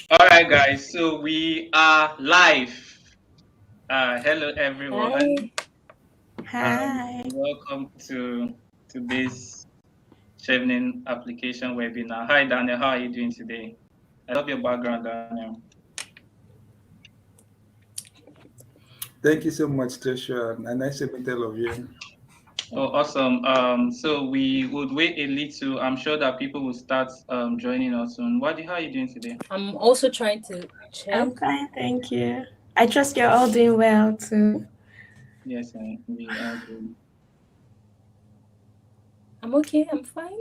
All right, guys. So we are live. Hello, everyone. Hi. Hi. Welcome to today's Chevening application webinar. Hi, Daniel. How are you doing today? I love your background, Daniel. Thank you so much, Joshua. And nice to meet all of you. Oh, awesome. So we would wait a little. I'm sure that people will start joining us soon. Wadi, how are you doing today? I'm also trying to check. I'm fine, thank you. I trust you're all doing well too. Yes, we are good. I'm okay. I'm fine.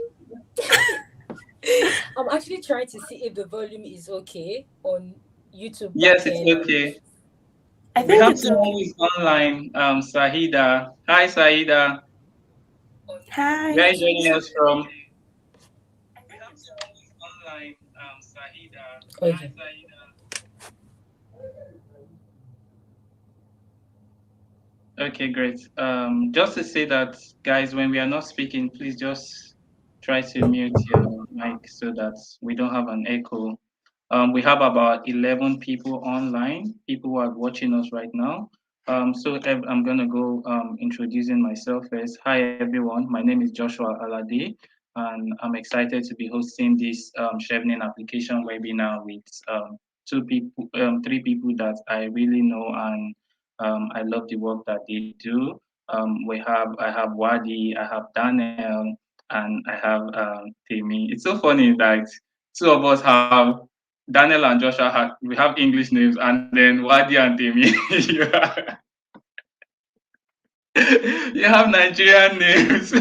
I'm actually trying to see if the volume is okay on YouTube Yes, it's backend. okay. I We think have it's someone okay. who's online, Sahida. Hi, Sahida. Where Hi. are you joining us from? We have someone who's online, Sahida. Hi, Okay. Sahida. Okay, great. Just to say that, guys, when we are not speaking, please just try to mute your mic so that we don't have an echo. We have about 11 people online, people who are watching us right now. I'm going to go introducing myself first. Hi, everyone. My name is Joshua Alade, and I'm excited to be hosting this Chevening application webinar with three people that I really know, and I love the work that they do. I have Wadi, I have Daniel, and I have Temi. It's so funny that two of us have Daniel and Joshua. We have English names, and then Wadi and Temi, you have Nigerian names,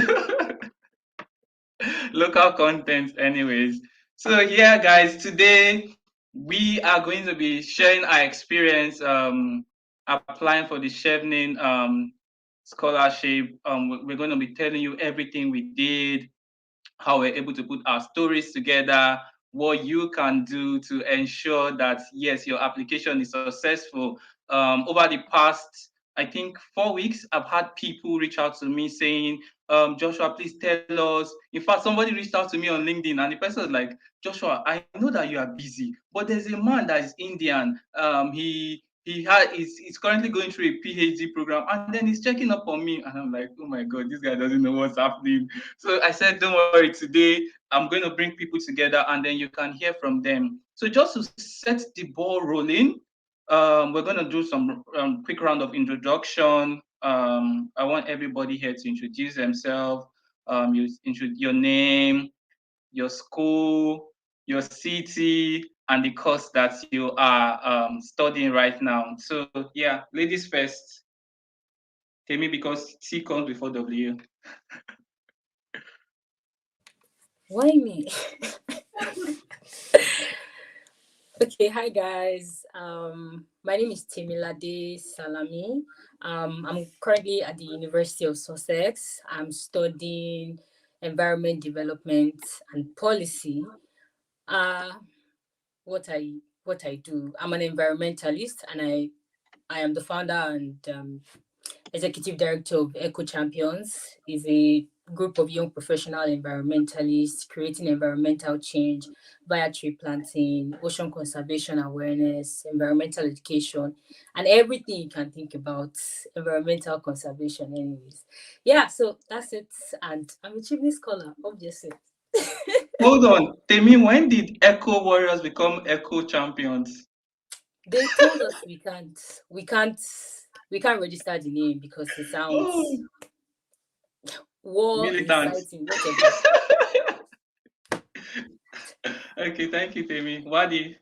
local content, anyways. So yeah, guys, today we are going to be sharing our experience applying for the Chevening scholarship. We're going to be telling you everything we did, how we're able to put our stories together, what you can do to ensure that, yes, your application is successful. Over the past, I think, 4 weeks, I've had people reach out to me saying, Joshua, please tell us. In fact, somebody reached out to me on LinkedIn and the person was like, Joshua, I know that you are busy, but there's a man that is Indian. He's currently going through a PhD program and then he's checking up on me. And I'm like, oh my God, this guy doesn't know what's happening. So I said, don't worry, today I'm going to bring people together and then you can hear from them. So just to set the ball rolling, we're going to do some quick round of introduction. I want everybody here to introduce themselves. Your name, your school, your city, and the course that you are studying right now. So yeah, ladies first. Tell me because T comes before W. Why me? Okay. Hi guys. My name is Temilade Salami. I'm currently at the University of Sussex. I'm studying environment development and policy. Uh what I do. I'm an environmentalist, and I am the founder and executive director of Eco Champions. Is a group of young professional environmentalists creating environmental change via tree planting, ocean conservation awareness, environmental education, and everything you can think about environmental conservation. Anyways, yeah. So that's it, and I'm a Chevening scholar, obviously. Hold on, Temi, when did Echo Warriors become Echo Champions? They told us we can't register the name because it Oh, sounds war militants. inciting, whatever. Okay, thank you, Temi. Wadi.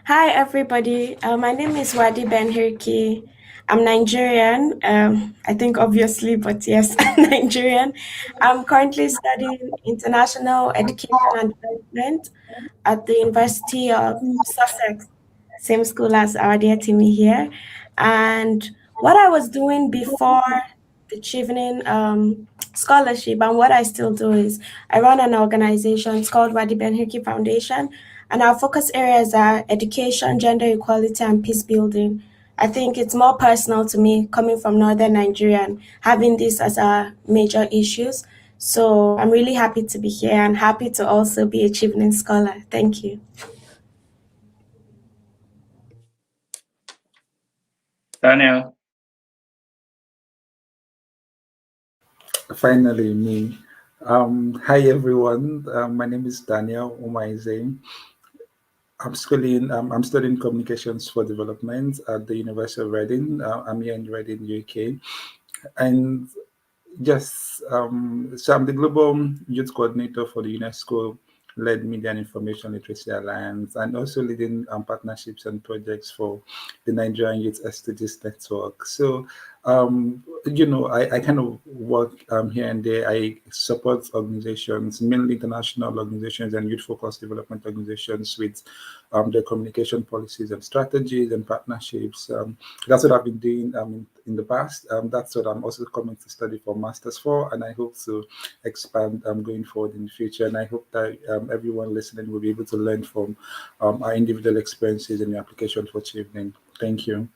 Hi, everybody. My name is Wadi Ben Hirki. I'm Nigerian. I think obviously, but yes, I'm Nigerian. I'm currently studying international education and development at the University of Sussex, same school as our dear Timmy here. And what I was doing before the Chevening scholarship and what I still do is I run an organization. It's called Wadi Ben Hirki Foundation, and our focus areas are education, gender equality, and peace building. I think it's more personal to me coming from northern Nigeria and having this as our major issues. So I'm really happy to be here and happy to also be a Chevening scholar. Thank you. Daniel. Finally, me. Hi everyone. My name is Daniel Umaize. I'm studying communications for development at the University of Reading. I'm here in Reading, UK, and yes, so I'm the Global Youth Coordinator for the UNESCO led Media and Information Literacy Alliance, and also leading partnerships and projects for the Nigerian Youth SDGs Network. So, I kind of work here and there. I support organizations, mainly international organizations and youth-focused development organizations with their communication policies and strategies and partnerships. That's what I've been doing in the past. That's what I'm also coming to study for Masters for, and I hope to expand going forward in the future. And I hope that everyone listening will be able to learn from our individual experiences in the application for Chevening. Thank you.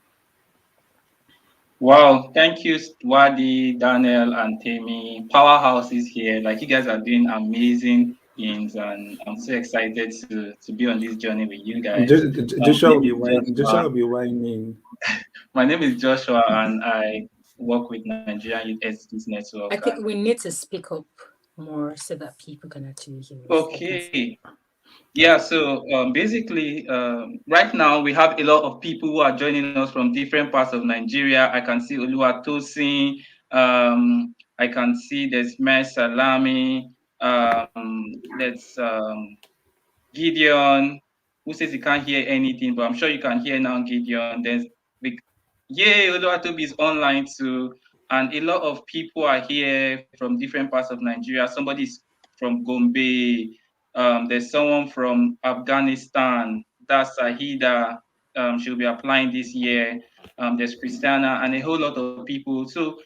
Wow, thank you, Wadi, Daniel, and Temi. Powerhouse is here. Like, you guys are doing amazing things, and I'm so excited to be on this journey with you guys. Joshua My will name be is Joshua Joshua. will be whining. My name is Joshua, and I work with Nigerian Youth SDGs Network. I think And we need to speak up more so that people can actually hear us. okay, yeah. So basically, right now we have a lot of people who are joining us from different parts of Nigeria. I can see Oluwatosin. I can see there's Mai Salami. There's Gideon, who says he can't hear anything, but I'm sure you can hear now, Gideon. There's Yay, Oluwatobi is online too. And a lot of people are here from different parts of Nigeria. Somebody's from Gombe. There's someone from Afghanistan. That's Sahida. She'll be applying this year. There's Christiana and a whole lot of people. So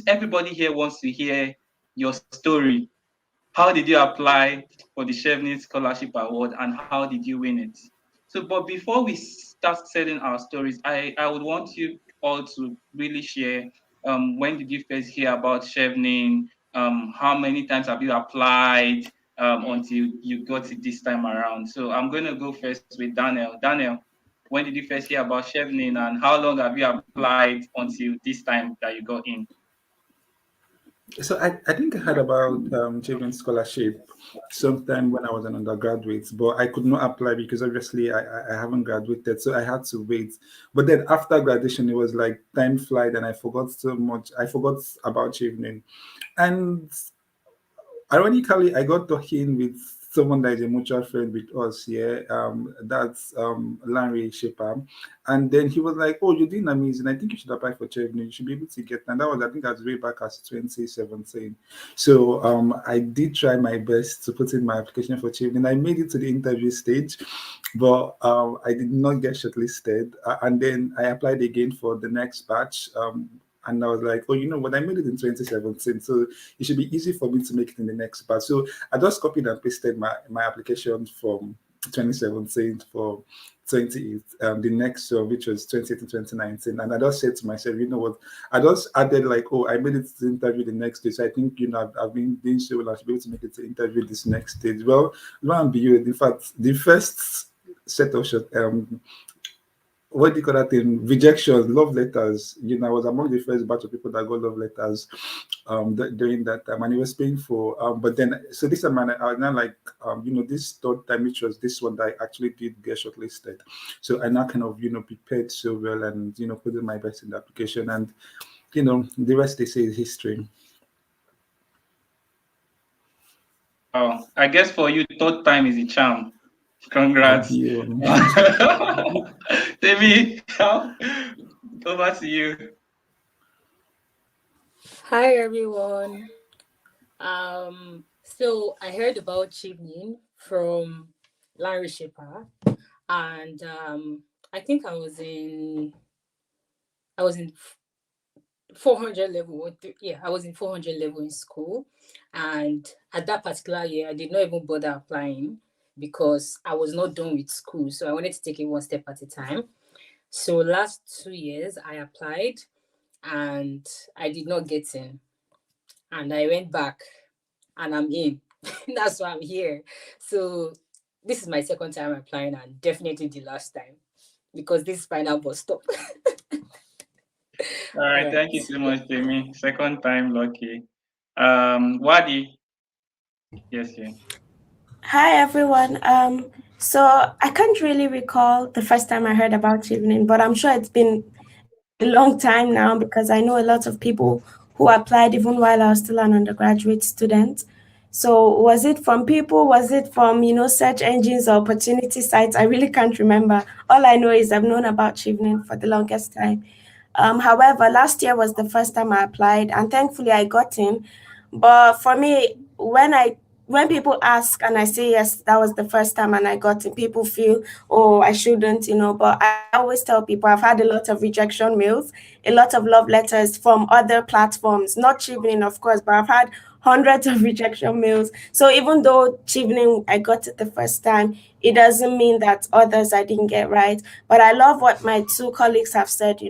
everybody here wants to hear your story. How did you apply for the Chevening Scholarship Award and how did you win it? So, but before we start telling our stories, I would want you all to really share when did you first hear about Chevening? How many times have you applied until you got it this time around? So, I'm going to go first with Daniel. Daniel, when did you first hear about Chevening and how long have you applied until this time that you got in? So I think I heard about Chevening Scholarship sometime when I was an undergraduate, but I could not apply because obviously I haven't graduated, so I had to wait. But then after graduation, it was like time flight, and I forgot so much. I forgot about Chevening, and ironically, I got talking with someone that is a mutual friend with us here. That's Larry Shepard. And then he was like, "Oh, you're doing amazing. I think you should apply for Chevening. You should be able to get." And that was, I think, that's way back as 2017. So I did try my best to put in my application for Chevening. I made it to the interview stage, but I did not get shortlisted. And then I applied again for the next batch. And I was like, oh, you know what? I made it in 2017, so it should be easy for me to make it in the next batch. So I just copied and pasted my application from 2017 for 20 the next year, which was 2018 2019. And I just said to myself, you know what? I just added like, oh, I made it to the interview the next day. So I think, I've been doing so well. I should be able to make it to interview this next stage. Well, lo and behold, in fact, the first set of what do you call that thing? Rejections, love letters. I was among the first batch of people that got love letters during that time, and it was painful. But then, so this time, I was now like, this third time, which was this one that I actually did get shortlisted. So I now kind of, prepared so well and, put in my best in the application. And, the rest they say is history. Wow. I guess for you, third time is a charm. Congrats. Abi, Temi, over to you. Hi everyone. So I heard about Chevening from Larry Shepard, and I think I was in 400 level. Yeah, I was in 400 level in school, and at that particular year, I did not even bother applying because I was not done with school. So I wanted to take it one step at a time. So last 2 years, I applied, and I did not get in, and I went back and I'm in. That's why I'm here. So this is my second time applying, and definitely the last time, because this final bus stop. All All right, right. thank you so much, Temi. Second time lucky. Wadi, yes, yeah. Hi everyone. So I can't really recall the first time I heard about Chevening, but I'm sure it's been a long time now because I know a lot of people who applied even while I was still an undergraduate student. So was it from people? Was it from search engines or opportunity sites? I really can't remember. All I know is I've known about Chevening for the longest time. However, last year was the first time I applied, and thankfully I got in. But for me, when people ask and I say yes, that was the first time and I got in, people feel, oh, I shouldn't, But I always tell people I've had a lot of rejection mails, a lot of love letters from other platforms, not Chevening, of course, but I've had hundreds of rejection mails. So even though Chevening, I got it the first time, it doesn't mean that others I didn't get right. But I love what my two colleagues have said.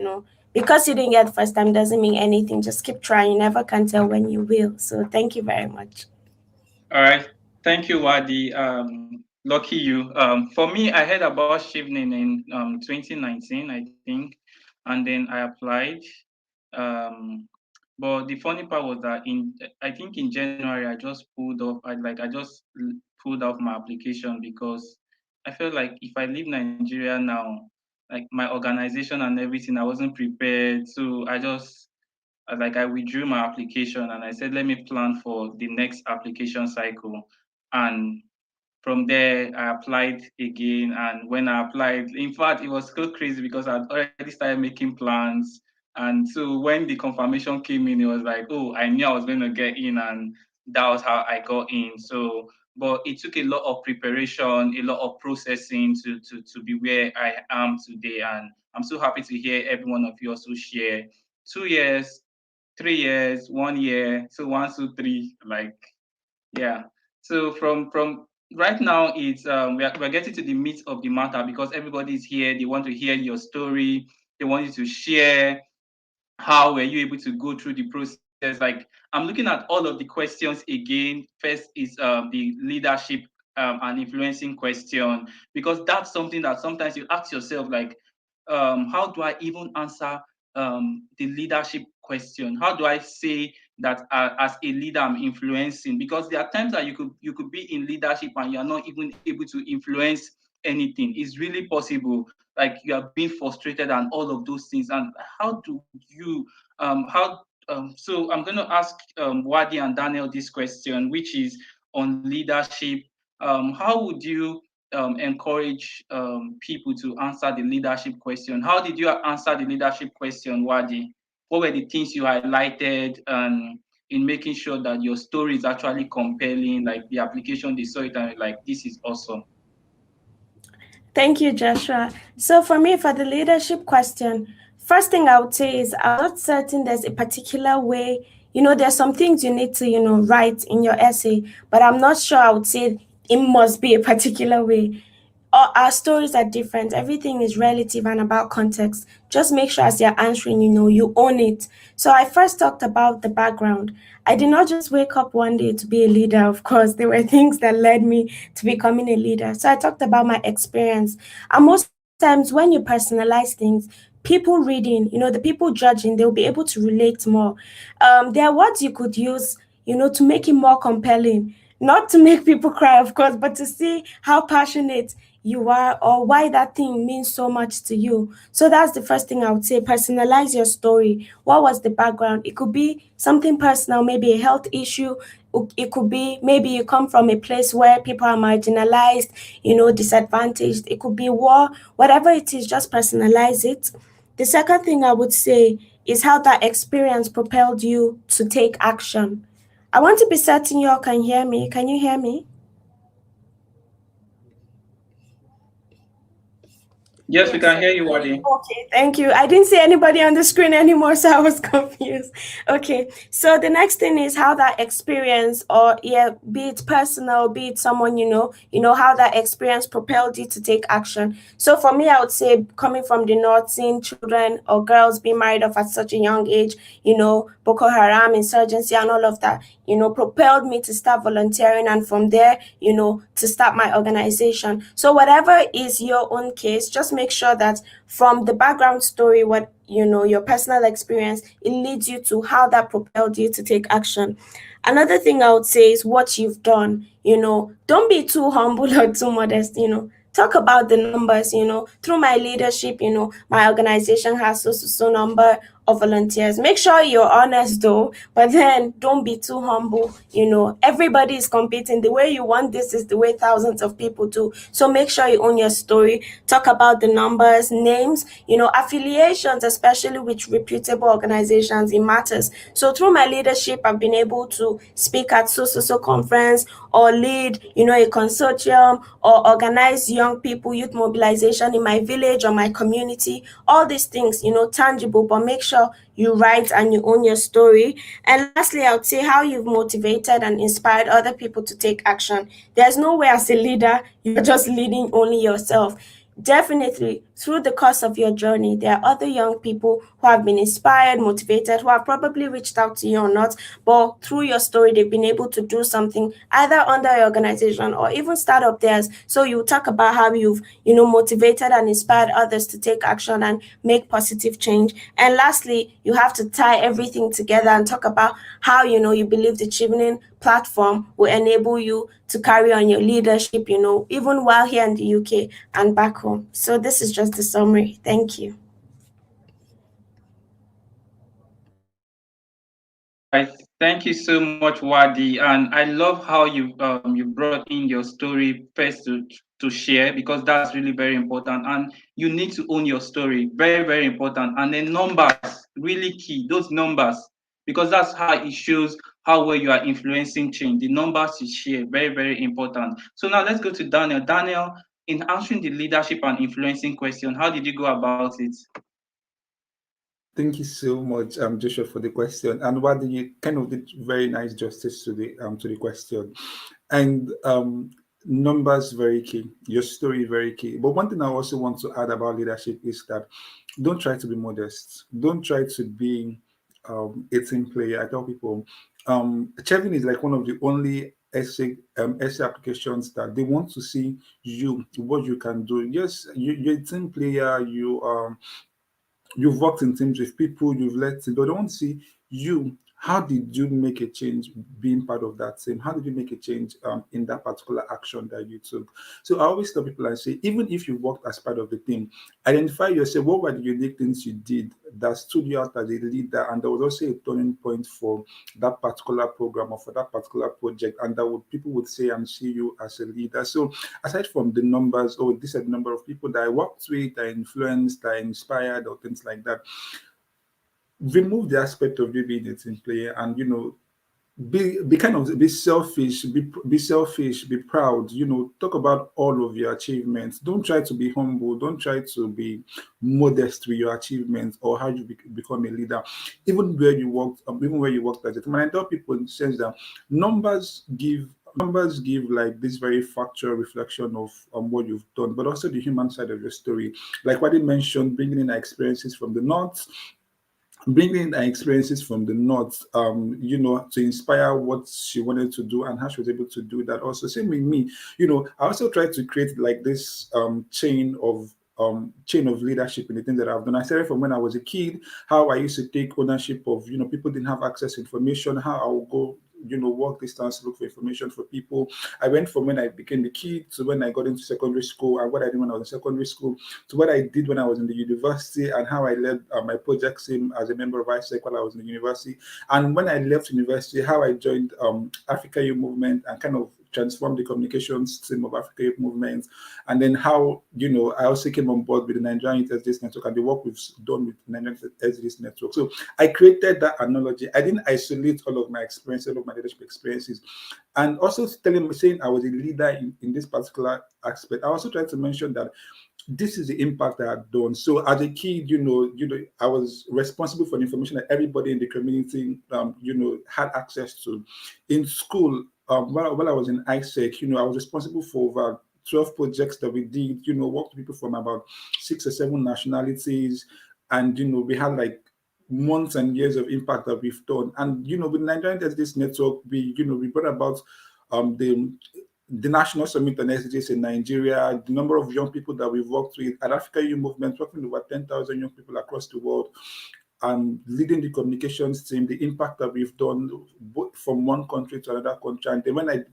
Because you didn't get the first time doesn't mean anything. Just keep trying. You never can tell when you will. So thank you very much. All right, thank you, Wadi. Lucky you. For me, I heard about Chevening in 2019, I think, and then I applied. Um, but the funny part was that I think in January I just pulled off. I just pulled off my application because I felt like if I leave Nigeria now, like my organization and everything, I wasn't prepared. So I withdrew my application and I said, let me plan for the next application cycle. And from there, I applied again. And when I applied, in fact, it was so crazy because I'd already started making plans. And so when the confirmation came in, it was like, oh, I knew I was going to get in. And that was how I got in. So, but it took a lot of preparation, a lot of processing to be where I am today. And I'm so happy to hear every one of you also share 2 years, 3 years, 1 year, so 1, 2, 3, like yeah. So from right now, it's we're getting to the meat of the matter because everybody is here. They want to hear your story. They want you to share how were you able to go through the process. Like I'm looking at all of the questions again. First is the leadership and influencing question, because that's something that sometimes you ask yourself, like how do I even answer the leadership question? How do I say that as a leader I'm influencing? Because there are times that you could be in leadership and you're not even able to influence anything. It's really possible. Like you are being frustrated and all of those things. And how do you how so I'm going to ask Wadi and Daniel this question, which is on leadership. How would you encourage people to answer the leadership question? How did you answer the leadership question, Wadi? What were the things you highlighted in making sure that your story is actually compelling, like the application they saw it and like this is awesome? Thank you, Joshua. So for me, for the leadership question, first thing I would say is I'm not certain there's a particular way. There's some things you need to, write in your essay, but I'm not sure I would say it must be a particular way. Our stories are different. Everything is relative and about context. Just make sure as you're answering, you own it. So I first talked about the background. I did not just wake up one day to be a leader, of course. There were things that led me to becoming a leader. So I talked about my experience. And most times when you personalize things, people reading, the people judging, they'll be able to relate more. There are words you could use, to make it more compelling. Not to make people cry, of course, but to see how passionate you are or why that thing means so much to you. So that's the first thing I would say. Personalize your story. What was the background? It could be something personal, maybe a health issue. It could be maybe you come from a place where people are marginalized, disadvantaged. It could be war, whatever it is, just personalize it. The second thing I would say is how that experience propelled you to take action. I want to be certain you all can hear me. Can you hear me? Yes, we Yes, can I hear can you, hear Wadi. you. Okay, thank you. I didn't see anybody on the screen anymore, so I was confused. Okay, so the next thing is how that experience, or yeah, be it personal, be it someone how that experience propelled you to take action. So for me, I would say coming from the north, seeing children or girls being married off at such a young age, Boko Haram, insurgency, and all of that. propelled me to start volunteering, and from there, to start my organization. So whatever is your own case, just make sure that from the background story, what your personal experience, it leads you to how that propelled you to take action. Another thing I would say is what you've done. Don't be too humble or too modest. Talk about the numbers. Through my leadership, my organization has so number of volunteers. Make sure you're honest though, but then don't be too humble. Everybody is competing. The way you want this is the way thousands of people do. So make sure you own your story. Talk about the numbers, names, affiliations, especially with reputable organizations. It matters. So through my leadership, I've been able to speak at so conference, or lead, a consortium, or organize young people youth mobilization in my village or my community. All these things, tangible, but make sure you write and you own your story. And lastly, I would say how you've motivated and inspired other people to take action. There's no way as a leader you're just leading only yourself. Definitely, through the course of your journey, there are other young people who have been inspired, motivated, who have probably reached out to you or not, but through your story, they've been able to do something either under your organization or even start up theirs. So you talk about how you've, motivated and inspired others to take action and make positive change. And lastly, you have to tie everything together and talk about how, you believe the Chevening platform will enable you to carry on your leadership, even while here in the UK and back home. So this is just the summary. Thank you. All right, thank you so much, Wadi. And I love how you brought in your story first to share, because that's really very important. And you need to own your story, very very important. And then numbers, really key. Those numbers, because that's how it shows how well you are influencing change. The numbers you share, very very important. So now let's go to Daniel. Daniel, in answering the leadership and influencing question, how did you go about it? Thank you so much, Joshua, for the question. And what you kind of did very nice justice to the question. And numbers very key, your story very key. But one thing I also want to add about leadership is that don't try to be modest. Don't try to be a team player. I tell people, Chevening is like one of the only essay applications that they want to see you, what you can do. Yes, you're a team player. You've worked in teams with people, you've led teams, but I want to see you. How did you make a change being part of that team? How did you make a change in that particular action that you took? So I always tell people, I say, even if you worked as part of the team, identify yourself. What were the unique things you did that stood you out as a leader? And there was also a turning point for that particular program or for that particular project. And that would people would say and see you as a leader. So aside from the numbers, oh, this is the number of people that I worked with, I influenced, I inspired, or things like that, remove the aspect of you being a team player, and be kind of be selfish, be selfish, be proud, talk about all of your achievements. Don't try to be humble, don't try to be modest with your achievements or how you become a leader. Even where you worked as a team. And I tell people in the sense that numbers give like this very factual reflection of what you've done, but also the human side of your story. Like what they mentioned, bringing in experiences from the north, bringing her experiences from the north, to inspire what she wanted to do and how she was able to do that. Also, same with me, I also tried to create like this chain of leadership in the things that I've done. I started from when I was a kid, how I used to take ownership of, people didn't have access to information, how I would go, work distance to look for information for people. I went from when I became a kid to when I got into secondary school, and what I did when I was in secondary school to what I did when I was in the university, and how I led my project team as a member of ISEC while I was in the university. And when I left university, how I joined Africa Youth Movement and kind of transformed the communications team of Africa Youth Movement. And then how, I also came on board with the Nigerian Youth SDGs Network and the work we've done with the Nigerian SDGs Network. So I created that analogy. I didn't isolate all of my experiences, all of my leadership experiences. And also saying I was a leader in this particular aspect. I also tried to mention that this is the impact that I've done. So as a kid, I was responsible for the information that everybody in the community, had access to. In school, while I was in ISEC, I was responsible for over 12 projects that we did, worked with people from about 6 or 7 nationalities. And, we had like months and years of impact that we've done. And with Nigerian SDGs Network, we brought about the national summit on SDGs in Nigeria, the number of young people that we've worked with, at Africa Youth Movement, working with over 10,000 young people across the world, leading the communications team, the impact that we've done both from one country to another country. And then when I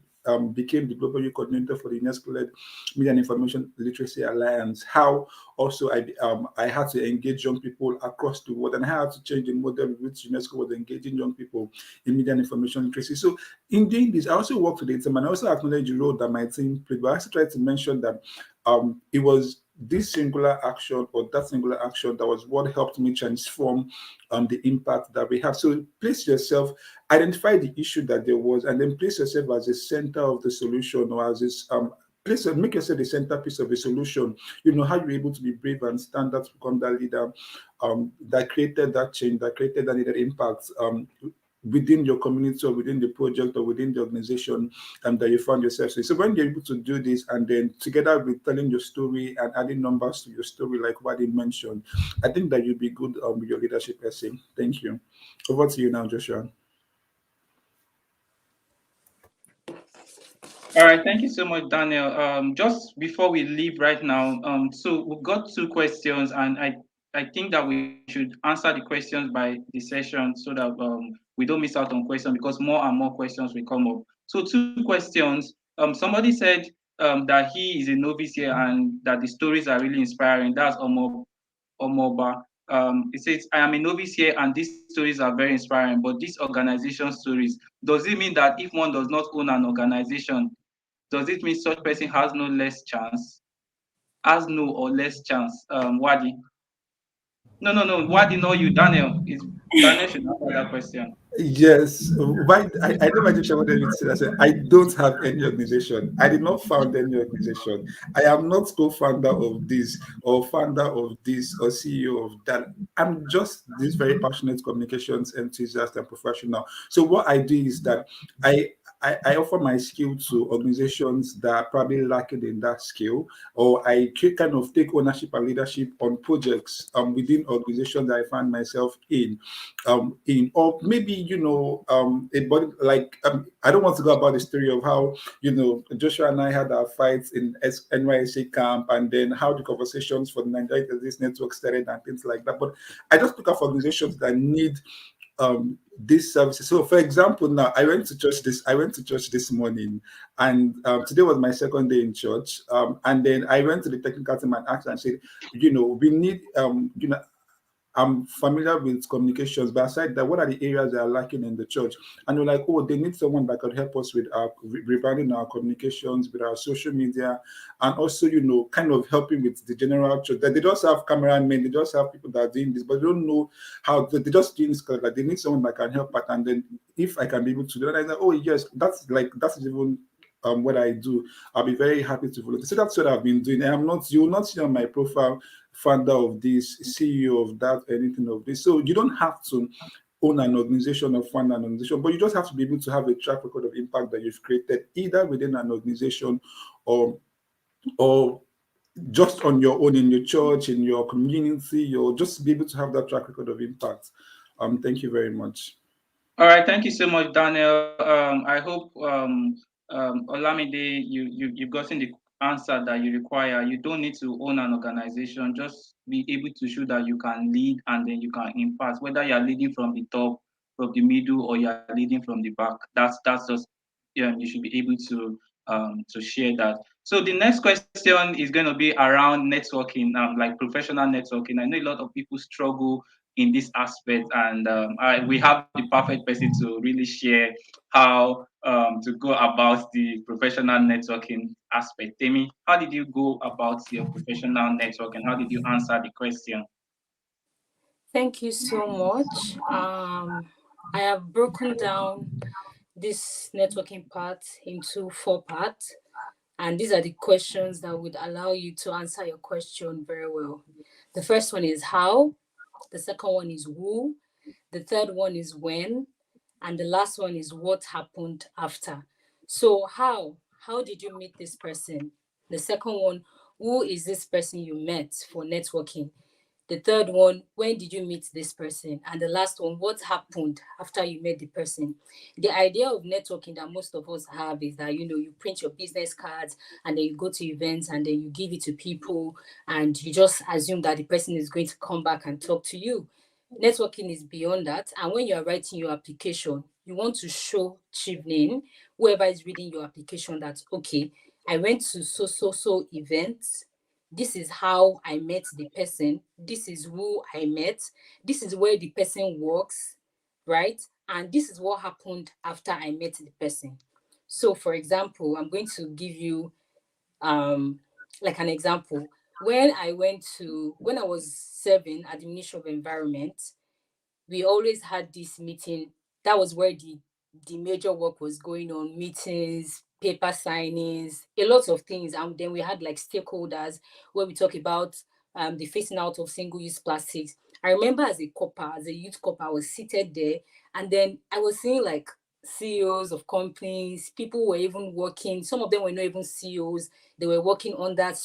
became the global youth coordinator for the UNESCO-led Media and Information Literacy Alliance, how also I had to engage young people across the world, and I had to change the model with which UNESCO was engaging young people in media and information literacy. So in doing this, I also worked with the team, and I also acknowledge the role that my team played, but I also tried to mention that it was this singular action or that singular action that was what helped me transform the impact that we have. So place yourself, identify the issue that there was, and then place yourself as the center of the solution, or as this make yourself the centerpiece of the solution. How you're able to be brave and stand up to become that leader that created that change, that created that needed impact within your community or within the project or within the organization that you found yourself in. So when you're able to do this, and then together with telling your story and adding numbers to your story, like Wadi mentioned, I think that you'll be good with your leadership essay. Thank you. Over to you now, Joshua. All right, thank you so much, Daniel. Just before we leave right now, so we've got two questions, and I think that we should answer the questions by the session so that we don't miss out on questions, because more and more questions will come up. So two questions. Somebody said that he is a novice here and that the stories are really inspiring. That's Omoba. It says, I am a novice here and these stories are very inspiring, but these organization stories, does it mean that if one does not own an organization, does it mean such person has no less chance? Has no or less chance? Wadi. No. Wadi, no, you, Daniel. Daniel should answer that question. Yes, why I know my teacher wanted me to say that. I said, I don't have any organization. I did not found any organization. I am not co-founder of this or founder of this or CEO of that. I'm just this very passionate communications enthusiast and professional. So what I do is that I offer my skill to organizations that are probably lacking in that skill, or I kind of take ownership and leadership on projects within organizations that I find myself or maybe a body like I don't want to go about the story of how Joshua and I had our fights in NYSC camp, and then how the conversations for the Nigerian this network started and things like that. But I just look at organizations that need these services. So for example, now I went to church this morning, and today was my second day in church, and then I went to the technical team and asked and said, we need I'm familiar with communications, but aside that, what are the areas that are lacking in the church? And we're like, oh, they need someone that could help us with our rebranding our communications, with our social media, and also, kind of helping with the general church. That they just have cameramen, they just have people that are doing this, but they don't know how they just doing this. Like they need someone that can help. And then if I can be able to do that, I say, oh yes, that's even what I do. I'll be very happy to volunteer. So that's what I've been doing. You will not see on my profile founder of this, CEO of that, anything of this. So you don't have to own an organization or fund an organization, but you just have to be able to have a track record of impact that you've created either within an organization or just on your own, in your church, in your community, or just be able to have that track record of impact. Thank you very much. All right, thank you so much, Daniel. I hope Olamide, you've gotten the answer that you require. You don't need to own an organization. Just be able to show that you can lead and then you can impact. Whether you're leading from the top, from the middle, or you're leading from the back, that's just you should be able to share that. So the next question is going to be around networking, like professional networking. I know a lot of people struggle in this aspect, and we have the perfect person to really share how to go about the professional networking aspect. Temi, how did you go about your professional network, and how did you answer the question? Thank you so much. I have broken down this networking part into 4 parts, and these are the questions that would allow you to answer your question very well. The first one is how, the second one is who, the third one is when, and the last one is what happened after. So how did you meet this person? The second one, who is this person you met for networking? The third one, when did you meet this person? And the last one, what happened after you met the person? The idea of networking that most of us have is that, you print your business cards and then you go to events and then you give it to people and you just assume that the person is going to come back and talk to you. Networking is beyond that. And when you are writing your application, you want to show Chevening, whoever is reading your application, that, okay, I went to so events. This is how I met the person. This is who I met. This is where the person works, right? And this is what happened after I met the person. So, for example, I'm going to give you like an example. When I was serving at the Ministry of Environment, we always had this meeting. That was where the major work was going on, meetings, paper signings, a lot of things. And then we had like stakeholders where we talk about the phasing out of single-use plastics. I remember as a copper, as a youth copper, I was seated there, and then I was seeing like CEOs of companies, people were even working, some of them were not even CEOs, they were working on that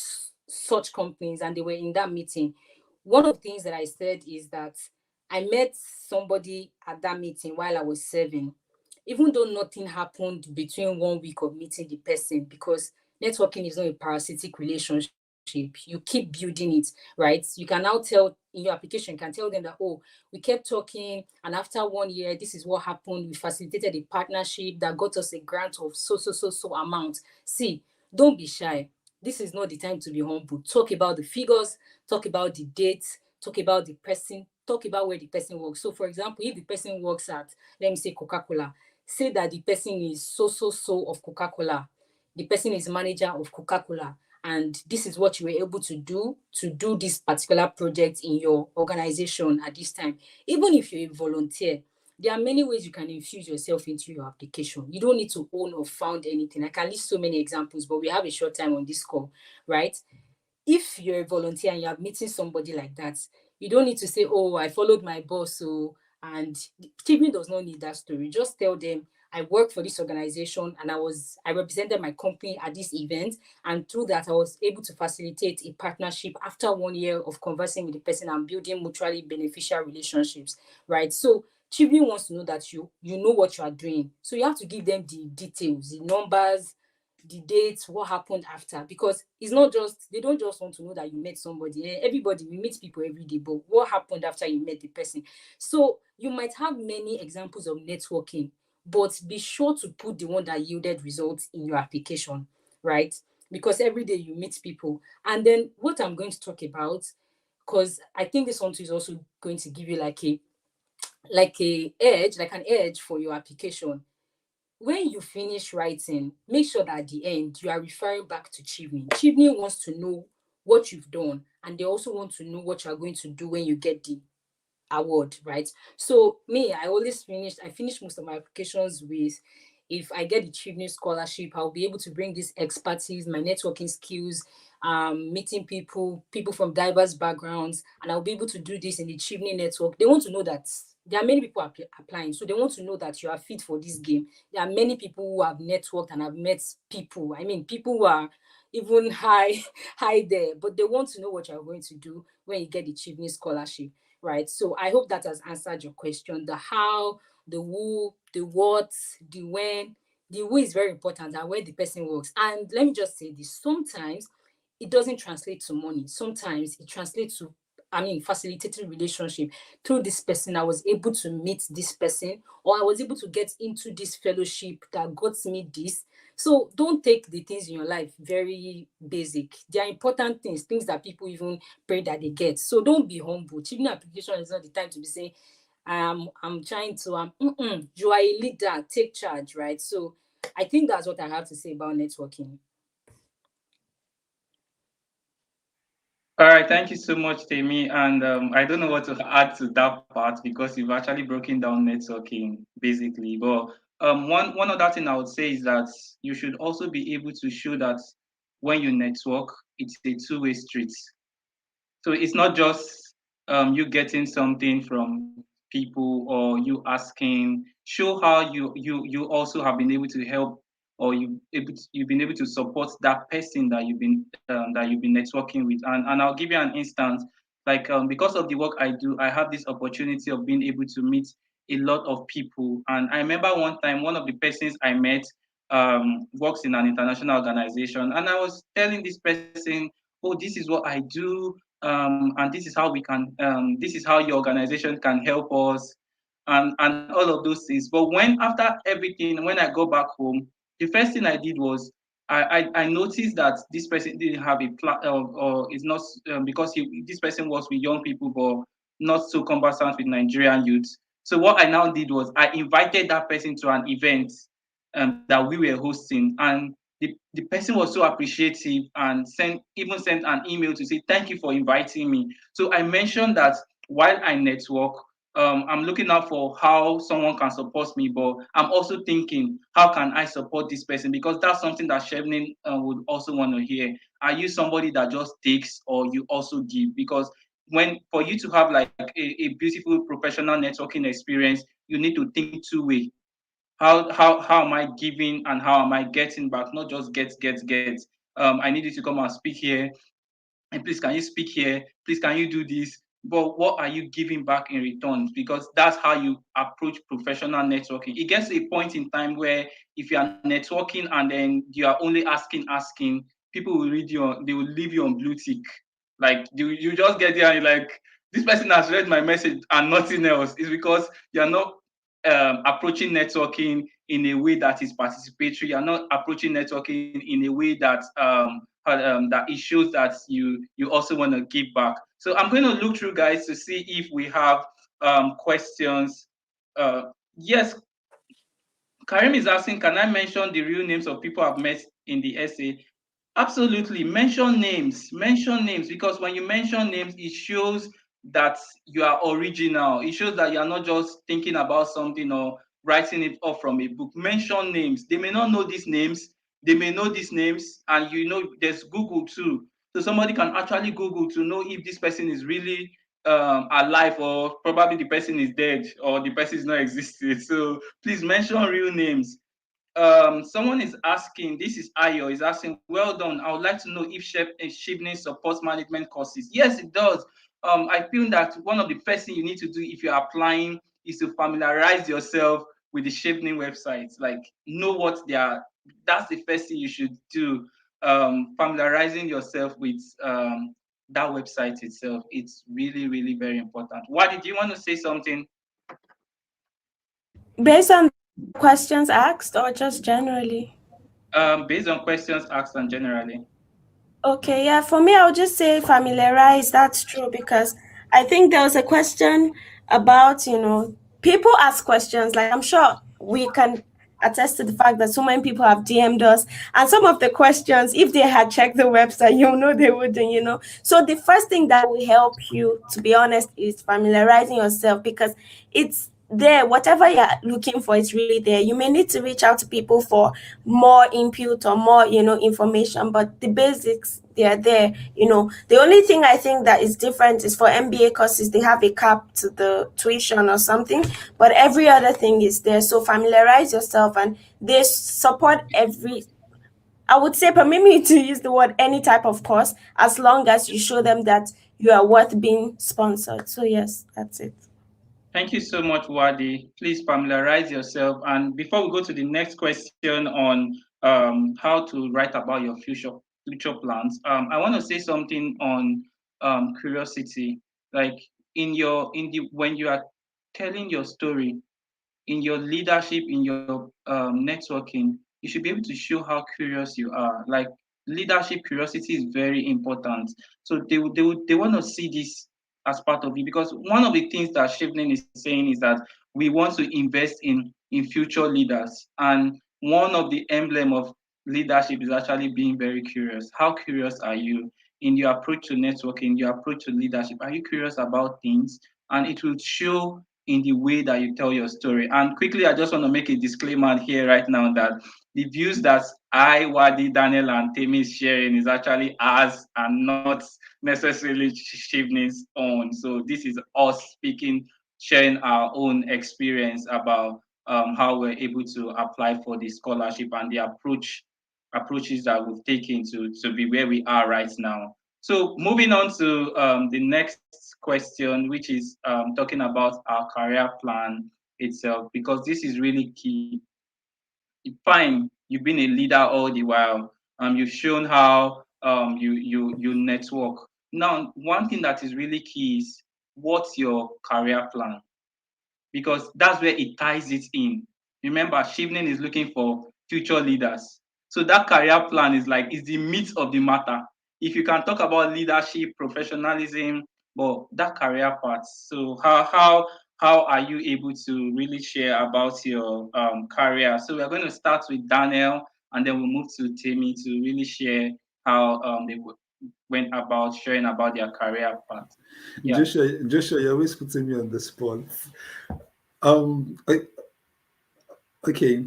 such companies, and they were in that meeting. One of the things that I said is that I met somebody at that meeting while I was serving, even though nothing happened between 1 week of meeting the person, because networking is not a parasitic relationship. You keep building it, right? You can now tell in your application, you can tell them that, oh, we kept talking, and after 1 year, this is what happened. We facilitated a partnership that got us a grant of so amount. See, don't be shy. This is not the time to be humble. Talk about the figures, talk about the dates, talk about the person, talk about where the person works. So, for example, if the person works at, let me say, Coca-Cola, say that the person is so of Coca-Cola, the person is manager of Coca-Cola, and this is what you were able to do this particular project in your organization at this time. Even if you're a volunteer, there are many ways you can infuse yourself into your application. You don't need to own or found anything. I can list so many examples, but we have a short time on this call, right? If you're a volunteer and you're meeting somebody like that, you don't need to say, oh, I followed my boss. So, and Stephen does not need that story. Just tell them, I work for this organization and I represented my company at this event. And through that, I was able to facilitate a partnership after 1 year of conversing with the person and building mutually beneficial relationships, right? So Stephen wants to know that you know what you are doing. So you have to give them the details, the numbers, the dates, what happened after, because it's not just, they don't just want to know that you met somebody. Everybody, we meet people every day, but what happened after you met the person? So you might have many examples of networking, but be sure to put the one that yielded results in your application, right? Because every day you meet people. And then what I'm going to talk about, because I think this one too is also going to give you like an edge for your application. When you finish writing, make sure that at the end you are referring back to Chevening. Chevening wants to know what you've done, and they also want to know what you are going to do when you get the award, right? So me, I finish most of my applications with, if I get the Chevening Scholarship, I'll be able to bring this expertise, my networking skills, meeting people from diverse backgrounds, and I'll be able to do this in the Chevening network. They want to know that there are many people applying, so they want to know that you are fit for this game. There are many people who have networked and have met people. I mean, people who are even high there, but they want to know what you're going to do when you get the Chevening Scholarship, right? So I hope that has answered your question. The how, the who, the what, the when. The who is very important, and where the person works. And let me just say this, sometimes it doesn't translate to money. Sometimes it translates to, I mean, facilitating relationship. Through this person, I was able to meet this person, or I was able to get into this fellowship that got me this. So don't take the things in your life very basic. They are important things that people even pray that they get. So don't be humble. Achieving application is not the time to be saying, I'm trying to, you are a leader, take charge, right? So I think that's what I have to say about networking. All right, thank you so much, Temi. And I don't know what to add to that part because you've actually broken down networking basically. But one other thing I would say is that you should also be able to show that when you network, it's a two-way street. So it's not just you getting something from people or you asking. Show how you also have been able to help, or you've been able to support that person that you've been networking with. And I'll give you an instance. Like because of the work I do, I have this opportunity of being able to meet a lot of people. And I remember one time one of the persons I met works in an international organization, and I was telling this person, "Oh, this is what I do, and this is how we can, this is how your organization can help us." And all of those things. But when after everything, when I go back home, the first thing I did was I noticed that this person didn't have a plan, or is not because this person was with young people, but not so conversant with Nigerian youth. So what I now did was I invited that person to an event that we were hosting, and the person was so appreciative and sent an email to say thank you for inviting me. So I mentioned that while I network, I'm looking out for how someone can support me, but I'm also thinking, how can I support this person? Because that's something that Chevening would also want to hear. Are you somebody that just takes, or you also give? Because when for you to have like a beautiful professional networking experience, you need to think two way. How am I giving and how am I getting back? Not just get. I need you to come and speak here, and please can you speak here, please can you do this, but what are you giving back in return? Because that's how you approach professional networking. It gets to a point in time where if you are networking and then you are only asking, people will read you on, they will leave you on blue tick. Like you just get there and you're like, this person has read my message and nothing else. It's because you're not approaching networking in a way that is participatory. You're not approaching networking in a way that that it shows that you also want to give back. So I'm going to look through, guys, to see if we have questions. Yes, Karim is asking, can I mention the real names of people I've met in the essay? Absolutely. Mention names. Mention names, because when you mention names, it shows that you are original. It shows that you are not just thinking about something or writing it off from a book. Mention names. They may not know these names. They may know these names, and you know there's Google too. So somebody can actually Google to know if this person is really alive, or probably the person is dead, or the person is not existing. So please mention real names. Someone is asking, this is Ayo, is asking, well done. I would like to know if Chevening supports management courses. Yes, it does. I feel that one of the first things you need to do if you're applying is to familiarize yourself with the Chevening website. Like, know what they are. That's the first thing you should do. Familiarizing yourself with that website itself. It's really, really very important. Wadi, do you want to say something? Based on the questions asked or just generally? Based on questions asked and generally. Okay, yeah, for me, I would just say familiarize. That's true because I think there was a question about, people ask questions. Like, I'm sure we can attest to the fact that so many people have DM'd us. And some of the questions, if they had checked the website, they wouldn't. So, the first thing that will help you, to be honest, is familiarizing yourself because it's there. Whatever you're looking for is really there. You may need to reach out to people for more input or more information, but the basics, they are there. The only thing I think that is different is for MBA courses, they have a cap to the tuition or something, but every other thing is there. So familiarize yourself, and they support every, I would say, permit me to use the word, any type of course, as long as you show them that you are worth being sponsored. So yes, that's it. Thank you so much, Wadi. Please familiarize yourself. And before we go to the next question on how to write about your future plans, I want to say something on curiosity. Like in the when you are telling your story, in your leadership, in your networking, you should be able to show how curious you are. Like leadership curiosity is very important. So they want to see this as part of it, because one of the things that Chevening is saying is that we want to invest in future leaders, and one of the emblem of leadership is actually being very curious. How curious are you in your approach to networking, your approach to leadership? Are you curious about things? And it will show in the way that you tell your story. And quickly, I just want to make a disclaimer here right now that the views that I, Wadi, Daniel, and Temi is sharing is actually ours and not necessarily Chevening's own. So this is us speaking, sharing our own experience about how we're able to apply for the scholarship and the approaches that we've taken to be where we are right now. So moving on to the next question, which is talking about our career plan itself, because this is really key. Fine, you've been a leader all the while. You've shown how you network. Now, one thing that is really key is what's your career plan, because that's where it ties it in. Remember, Chevening is looking for future leaders. So that career plan is the meat of the matter. If you can talk about leadership, professionalism, but that career part. So how are you able to really share about your career? So we're going to start with Daniel, and then we'll move to Temi to really share how they went about sharing about their career path. Yeah. Joshua, you're always putting me on the spot. Um, I, okay,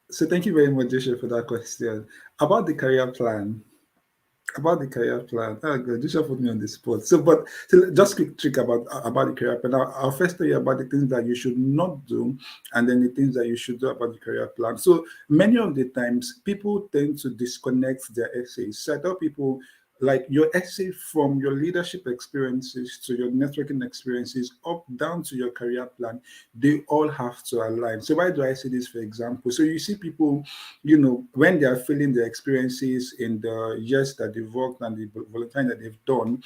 so thank you very much, Joshua, for that question about the career plan. About the career plan. Oh God, Joshua put me on the spot. So just quick trick about the career plan. I'll first tell you about the things that you should not do, and then the things that you should do about the career plan. So many of the times, people tend to disconnect their essays. So I tell people, like, your essay, from your leadership experiences to your networking experiences up down to your career plan, they all have to align. So why do I say this? For example, so you see people, when they are feeling their experiences in the years that they've worked and the volunteering that they've done,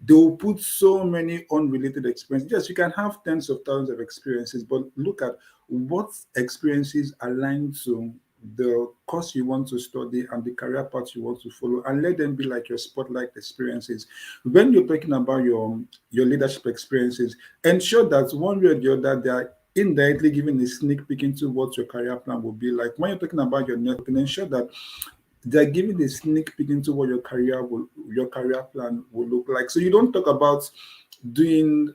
they will put so many unrelated experiences. Yes, you can have tens of thousands of experiences, but look at what experiences align to the course you want to study and the career path you want to follow, and let them be like your spotlight experiences. When you're talking about your leadership experiences, ensure that one way or the other they are indirectly giving a sneak peek into what your career plan will be like. When you're talking about your networking, ensure that they're giving a sneak peek into what your career plan will look like. So you don't talk about doing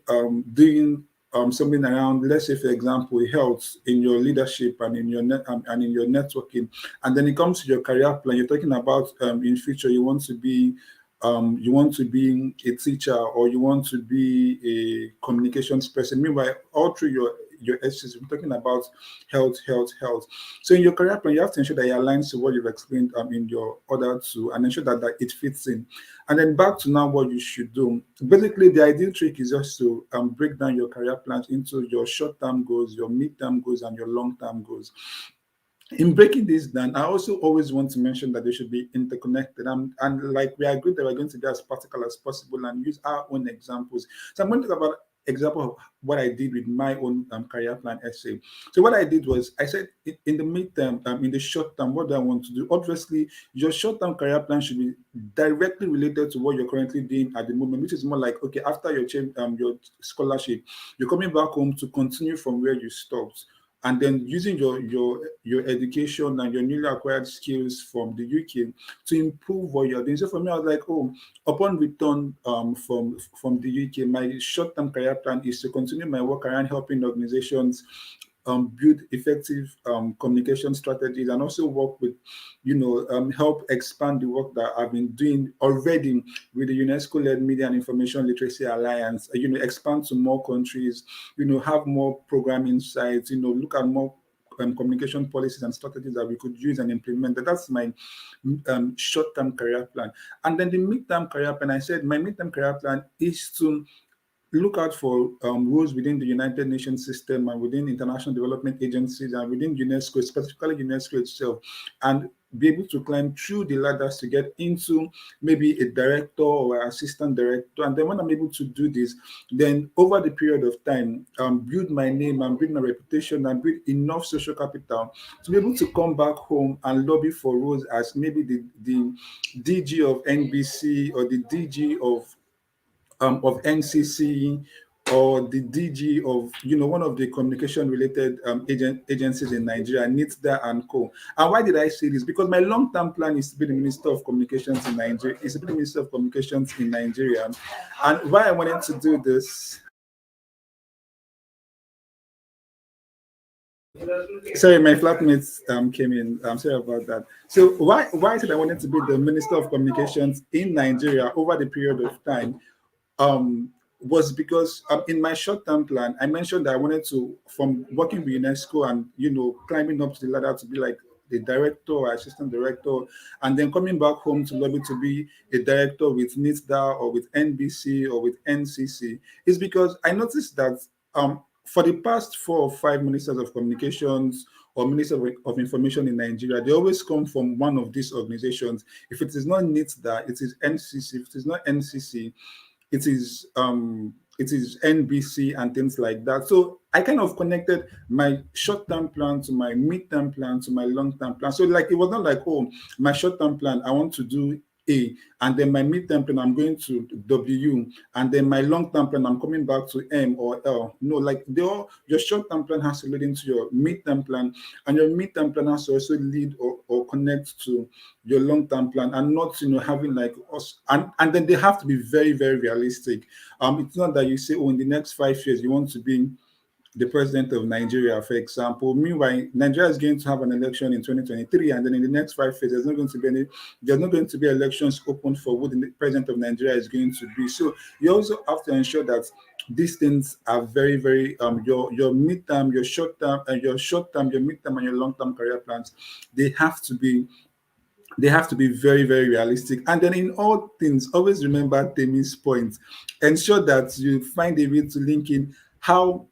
something around, let's say for example, health in your leadership and in your networking, and then it comes to your career plan. You're talking about in future you want to be a teacher, or you want to be a communications person. Meanwhile, all through your essays, we're talking about health, health, health. So in your career plan, you have to ensure that it aligns to what you've explained in your order to, and ensure that it fits in. And then back to now what you should do. Basically, the ideal trick is just to break down your career plans into your short-term goals, your mid-term goals, and your long-term goals. In breaking this down, I also always want to mention that they should be interconnected. And like, we agreed that we're going to be as practical as possible and use our own examples. So I'm going to talk about example of what I did with my own career plan essay. So what I did was, I said in the midterm, in the short term, what do I want to do? Obviously, your short-term career plan should be directly related to what you're currently doing at the moment, which is more like, okay, after your scholarship, you're coming back home to continue from where you stopped, and then using your education and your newly acquired skills from the UK to improve what you're doing. So for me, I was like, oh, upon return from the UK, my short-term career plan is to continue my work around helping organizations build effective communication strategies, and also work with, help expand the work that I've been doing already with the UNESCO-led Media and Information Literacy Alliance. Expand to more countries, have more program insights, look at more communication policies and strategies that we could use and implement. That's my short-term career plan. And then the mid-term career plan, I said my mid-term career plan is to look out for roles within the United Nations system and within international development agencies and within UNESCO, specifically UNESCO itself, and be able to climb through the ladders to get into maybe a director or assistant director. And then when I'm able to do this, then over the period of time, build my name and build my reputation and build enough social capital to be able to come back home and lobby for roles as maybe the DG of NBC, or the DG of NCC, or the DG of one of the communication related agencies in Nigeria, NITDA and Co. And why did I say this? Because my long-term plan is to be the Minister of Communications in Nigeria. Is to be the Minister of Communications in Nigeria. And why I wanted to do this. Sorry, my flatmates came in. I'm sorry about that. So why did I wanted to be the Minister of Communications in Nigeria over the period of time? Was because in my short-term plan, I mentioned that I wanted to, from working with UNESCO and climbing up the ladder to be like a director or assistant director, and then coming back home to lobby to be a director with NITDA or with NBC or with NCC, is because I noticed that for the past 4 or 5 ministers of communications or minister of information in Nigeria, they always come from one of these organizations. If it is not NITDA, it is NCC. If it is not NCC, it is NBC and things like that. So I kind of connected my short-term plan to my mid-term plan to my long-term plan. So like it was not like, oh, my short-term plan, I want to do A, and then my mid-term plan, I'm going to W, and then my long-term plan, I'm coming back to M or L. No, like your short-term plan has to lead into your mid-term plan, and your mid-term plan has to also lead or connect to your long-term plan, and not having like us, and then they have to be very, very realistic. It's not that you say, oh, in the next 5 years you want to be the president of Nigeria, for example. Meanwhile, Nigeria is going to have an election in 2023, and then in the next 5 years, there's not going to be elections open for who the president of Nigeria is going to be. So you also have to ensure that these things are very, very your midterm, your short term, your midterm, and your long term career plans. They have to be very, very realistic. And then in all things, always remember Temi's point. Ensure that you find a way to link in how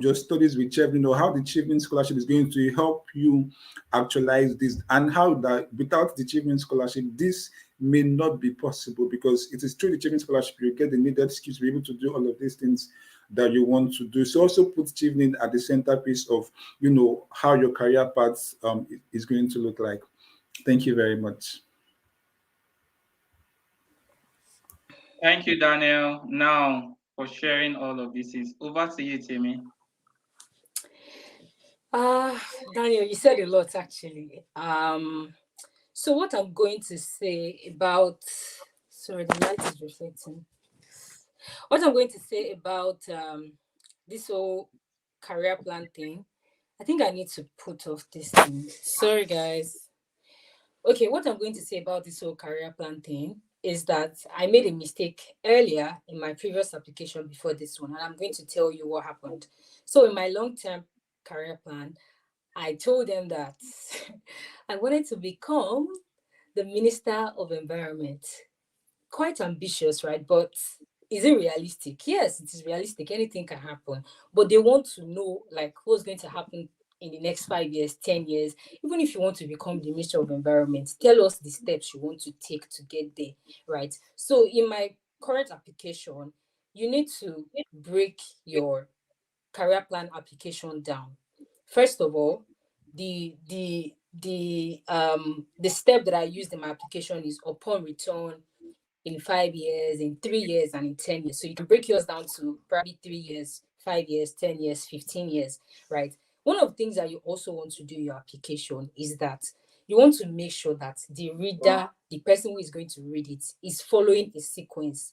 your studies with Chevening, or how the Chevening Scholarship is going to help you actualize this, and how that without the Chevening Scholarship, this may not be possible, because it is through the Chevening Scholarship you get the needed skills to be able to do all of these things that you want to do. So also put Chevening at the centerpiece of how your career path is going to look like. Thank you very much. Thank you, Daniel. Now, for sharing all of this, is over to you, Temi. Daniel, you said a lot actually. So what I'm going to say about, sorry, the light is reflecting. What I'm going to say about this whole career plan thing, I think I need to put off this thing. Sorry, guys. Okay, what I'm going to say about this whole career plan thing is that I made a mistake earlier in my previous application before this one, and I'm going to tell you what happened. So in my long-term career plan, I told them that I wanted to become the Minister of Environment. Quite ambitious, right? But is it realistic? Yes, it is realistic. Anything can happen. But they want to know like what's going to happen in the next 5 years, 10 years. Even if you want to become the Minister of Environment, tell us the steps you want to take to get there, right? So in my current application, you need to break your career plan application down. First of all, the step that I used in my application is upon return in 5 years, in 3 years, and in 10 years. So you can break yours down to probably 3 years, 5 years, 10 years, 15 years, right? One of the things that you also want to do in your application is that you want to make sure that the reader, the person who is going to read it, is following a sequence.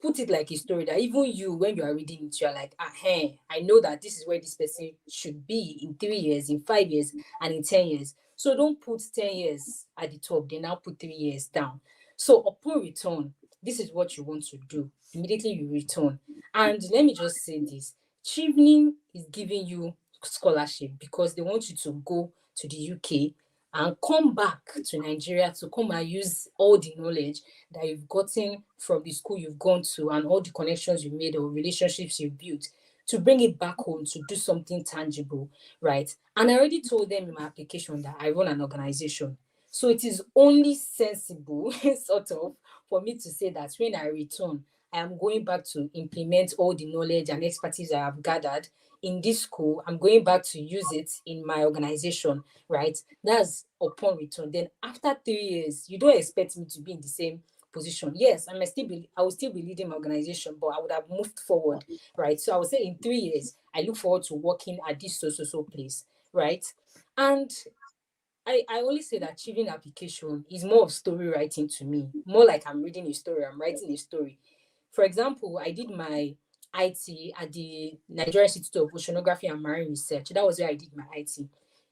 Put it like a story that even you, when you are reading it, you're like, hey, I know that this is where this person should be in 3 years, in 5 years, and in 10 years. So don't put 10 years at the top, then now put 3 years down. So upon return, this is what you want to do. Immediately you return. And let me just say this. Chevening is giving you scholarship because they want you to go to the UK and come back to Nigeria to come and use all the knowledge that you've gotten from the school you've gone to and all the connections you made or relationships you built to bring it back home to do something tangible, right? And I already told them in my application that I run an organization. So it is only sensible, sort of, for me to say that when I return, I am going back to implement all the knowledge and expertise I have gathered in this school. I'm going back to use it in my organization, right? That's upon return. Then after 3 years, you don't expect me to be in the same position. Yes, I will still be leading my organization, but I would have moved forward, right? So I would say in 3 years, I look forward to working at this so place, right? And I only say that achieving application is more of story writing to me, more like I'm reading a story, I'm writing a story. For example, I did my IT at the Nigerian Institute of Oceanography and Marine Research. That was where I did my IT.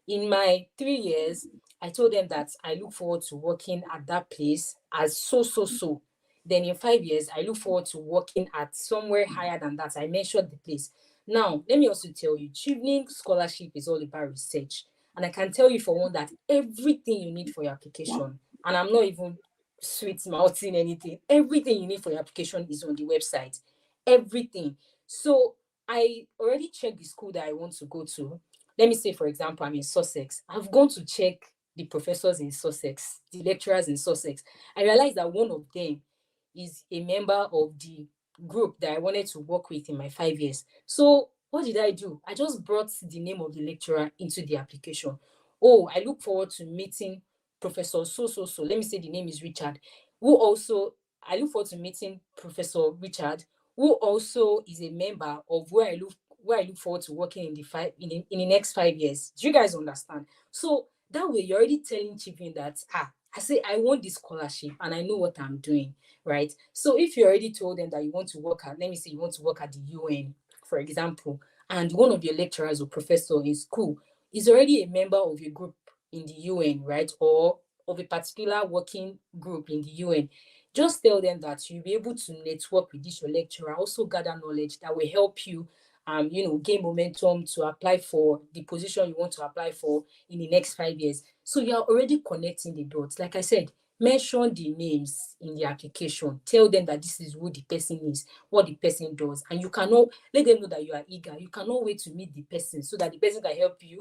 In my 3 years, I told them that I look forward to working at that place as so. Then in 5 years, I look forward to working at somewhere higher than that. I mentioned the place. Now, let me also tell you, Chevening Scholarship is all about research. And I can tell you for one that everything you need for your application, and I'm not even sweet mouthing anything, everything you need for your application is on the website. Everything. So I already checked the school that I want to go to. Let me say, for example, I'm in Sussex. I've gone to check the professors in Sussex, the lecturers in Sussex. I realized that one of them is a member of the group that I wanted to work with in my 5 years. So what did I do? I just brought the name of the lecturer into the application. Oh, I look forward to meeting Professor so. Let me say the name is Richard, who also I look forward to meeting Professor Richard, who also is a member of where I look forward to working in the next 5 years. Do you guys understand? So that way you're already telling Chivin that I say I want this scholarship and I know what I'm doing, right? So if you already told them that you want to work at, let me say you want to work at the UN, for example, and one of your lecturers or professor in school is already a member of a group in the UN, right? Or of a particular working group in the UN, just tell them that you'll be able to network with this your lecturer, also gather knowledge that will help you gain momentum to apply for the position you want to apply for in the next 5 years. So you're already connecting the dots. Like I said, mention the names in the application. Tell them that this is who the person is, what the person does, and you cannot let them know that you are eager. You cannot wait to meet the person so that the person can help you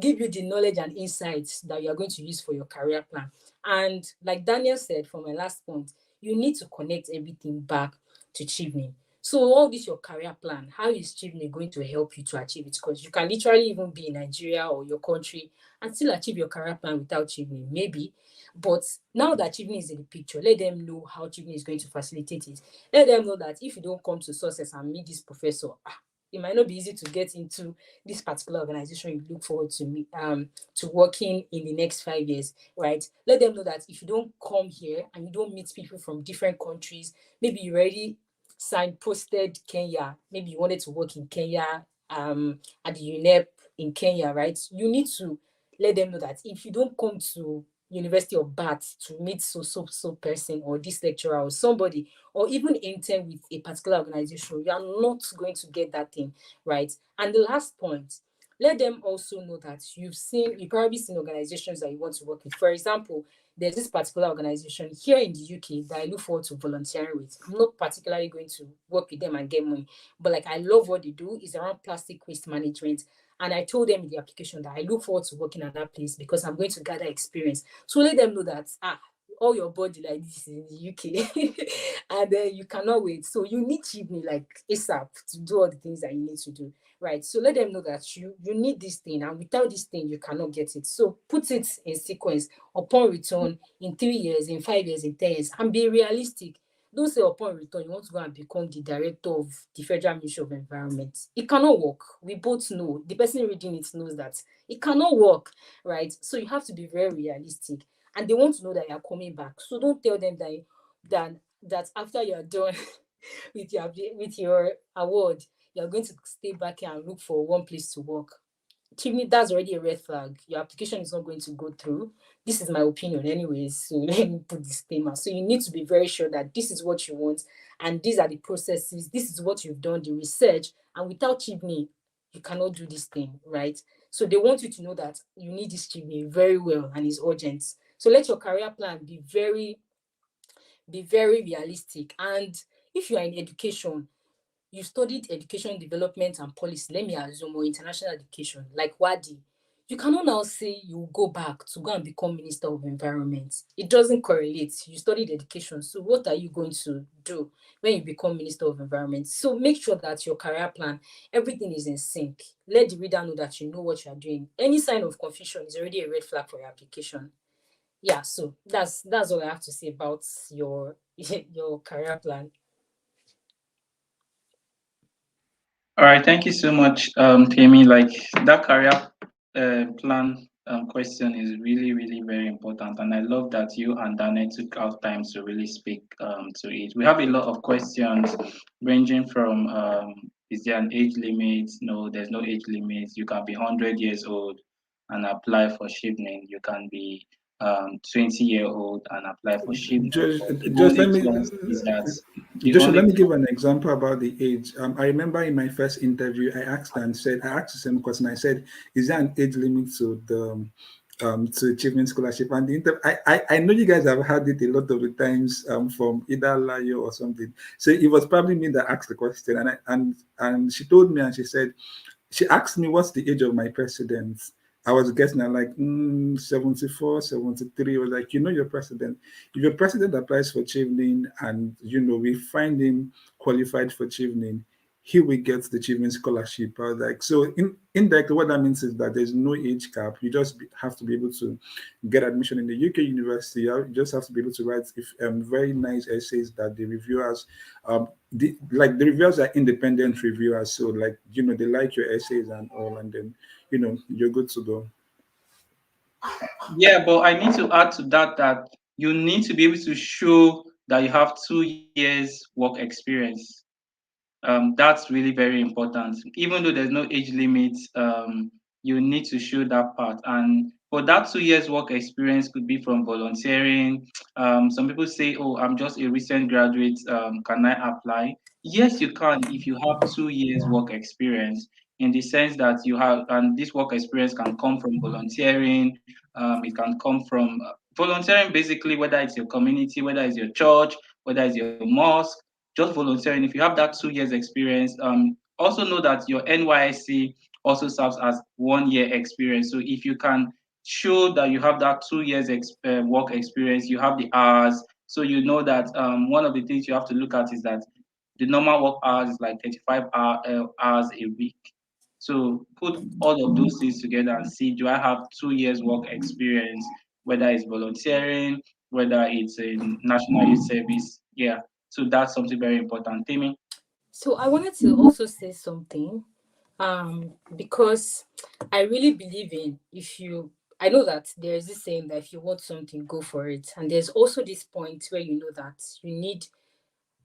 give you the knowledge and insights that you are going to use for your career plan. And like Daniel said from my last point, you need to connect everything back to Chevening. So all this your career plan, how is Chevening going to help you to achieve it? Because you can literally even be in Nigeria or your country and still achieve your career plan without Chevening, maybe. But now that Chevening is in the picture, let them know how Chevening is going to facilitate it. Let them know that if you don't come to Success and meet this professor, it might not be easy to get into this particular organization you look forward to to working in the next 5 years, right? Let them know that if you don't come here and you don't meet people from different countries, maybe you already signposted Kenya, maybe you wanted to work in Kenya, at the UNEP in Kenya, right? You need to let them know that if you don't come to University of Bath to meet so person or this lecturer or somebody, or even intern with a particular organization, you are not going to get that thing, right? And the last point, let them also know that you've probably seen organizations that you want to work with. For example, there's this particular organization here in the UK that I look forward to volunteering with. I'm not particularly going to work with them and get money, but like I love what they do is around plastic waste management. And I told them in the application that I look forward to working at that place because I'm going to gather experience. So let them know that all your body like this is in the UK and then you cannot wait. So you need Chibney like ASAP to do all the things that you need to do. Right. So let them know that you need this thing, and without this thing, you cannot get it. So put it in sequence upon return in 3 years, in 5 years, in 10 years, and be realistic. Don't say upon return you want to go and become the director of the Federal Ministry of Environment. It cannot work. We both know. The person reading it knows that it cannot work, right? So you have to be very realistic. And they want to know that you are coming back. So don't tell them that after you are done with your award, you're going to stay back here and look for one place to work. To me, that's already a red flag. Your application is not going to go through. This is my opinion, anyways. So let me put disclaimer. So you need to be very sure that this is what you want, and these are the processes. This is what you've done, the research, and without Chibney, you cannot do this thing, right? So they want you to know that you need this Chibney very well, and it's urgent. So let your career plan be very realistic. And if you are in education, you studied education development and policy, let me assume, or international education, like Wadi, you cannot now say you go back to go and become Minister of Environment. It doesn't correlate. You studied education, so what are you going to do when you become Minister of Environment? So make sure that your career plan, everything is in sync. Let the reader know that you know what you are doing. Any sign of confusion is already a red flag for your application. Yeah, so that's all I have to say about your career plan. All right, thank you so much, Temi. Like that career plan question is really, really very important, and I love that you and Daniel took out time to really speak to it. We have a lot of questions ranging from is there an age limit? No, there's no age limit. You can be 100 years old and apply for Chevening. You can be 20-year-old and apply for ship. Just, But the just let only me, chance is that the Joshua, let only me give an example about the age. I remember in my first interview, I asked the same question. I said, "Is there an age limit to the to Chevening Scholarship?" And I know you guys have had it a lot of the times from either Layo or something. So it was probably me that asked the question, and she told me, and she said, she asked me what's the age of my president. I was guessing, I'm like, 74, 73. I was like, your president. If your president applies for Chevening and, we find him qualified for Chevening, he will get the Chevening Scholarship. I was like, so indirectly, what that means is that there's no age cap. You just have to be able to get admission in the UK university. You just have to be able to write very nice essays that the reviewers the reviewers are independent reviewers, so they like your essays and all, and then you're good to go. Yeah, but I need to add to that that you need to be able to show that you have 2 years work experience. That's really very important. Even though there's no age limit, you need to show that part. And for that 2 years work experience could be from volunteering. Some people say, "Oh, I'm just a recent graduate. Can I apply?" Yes, you can if you have 2 years work experience. In the sense that you have, and this work experience can come from volunteering. It can come from volunteering, basically, whether it's your community, whether it's your church, whether it's your mosque, just volunteering. If you have that 2 years experience, also know that your NYSC also serves as 1 year experience. So if you can show that you have that 2 years work experience, you have the hours. So you know that one of the things you have to look at is that the normal work hours is like 35 hours a week. So put all of those things together and see, do I have 2 years work experience, whether it's volunteering, whether it's in national youth service. Yeah. So that's something very important. Temi? So I wanted to also say something, because I really believe in, if you, I know that there's this saying that if you want something, go for it. And there's also this point where you know that you need,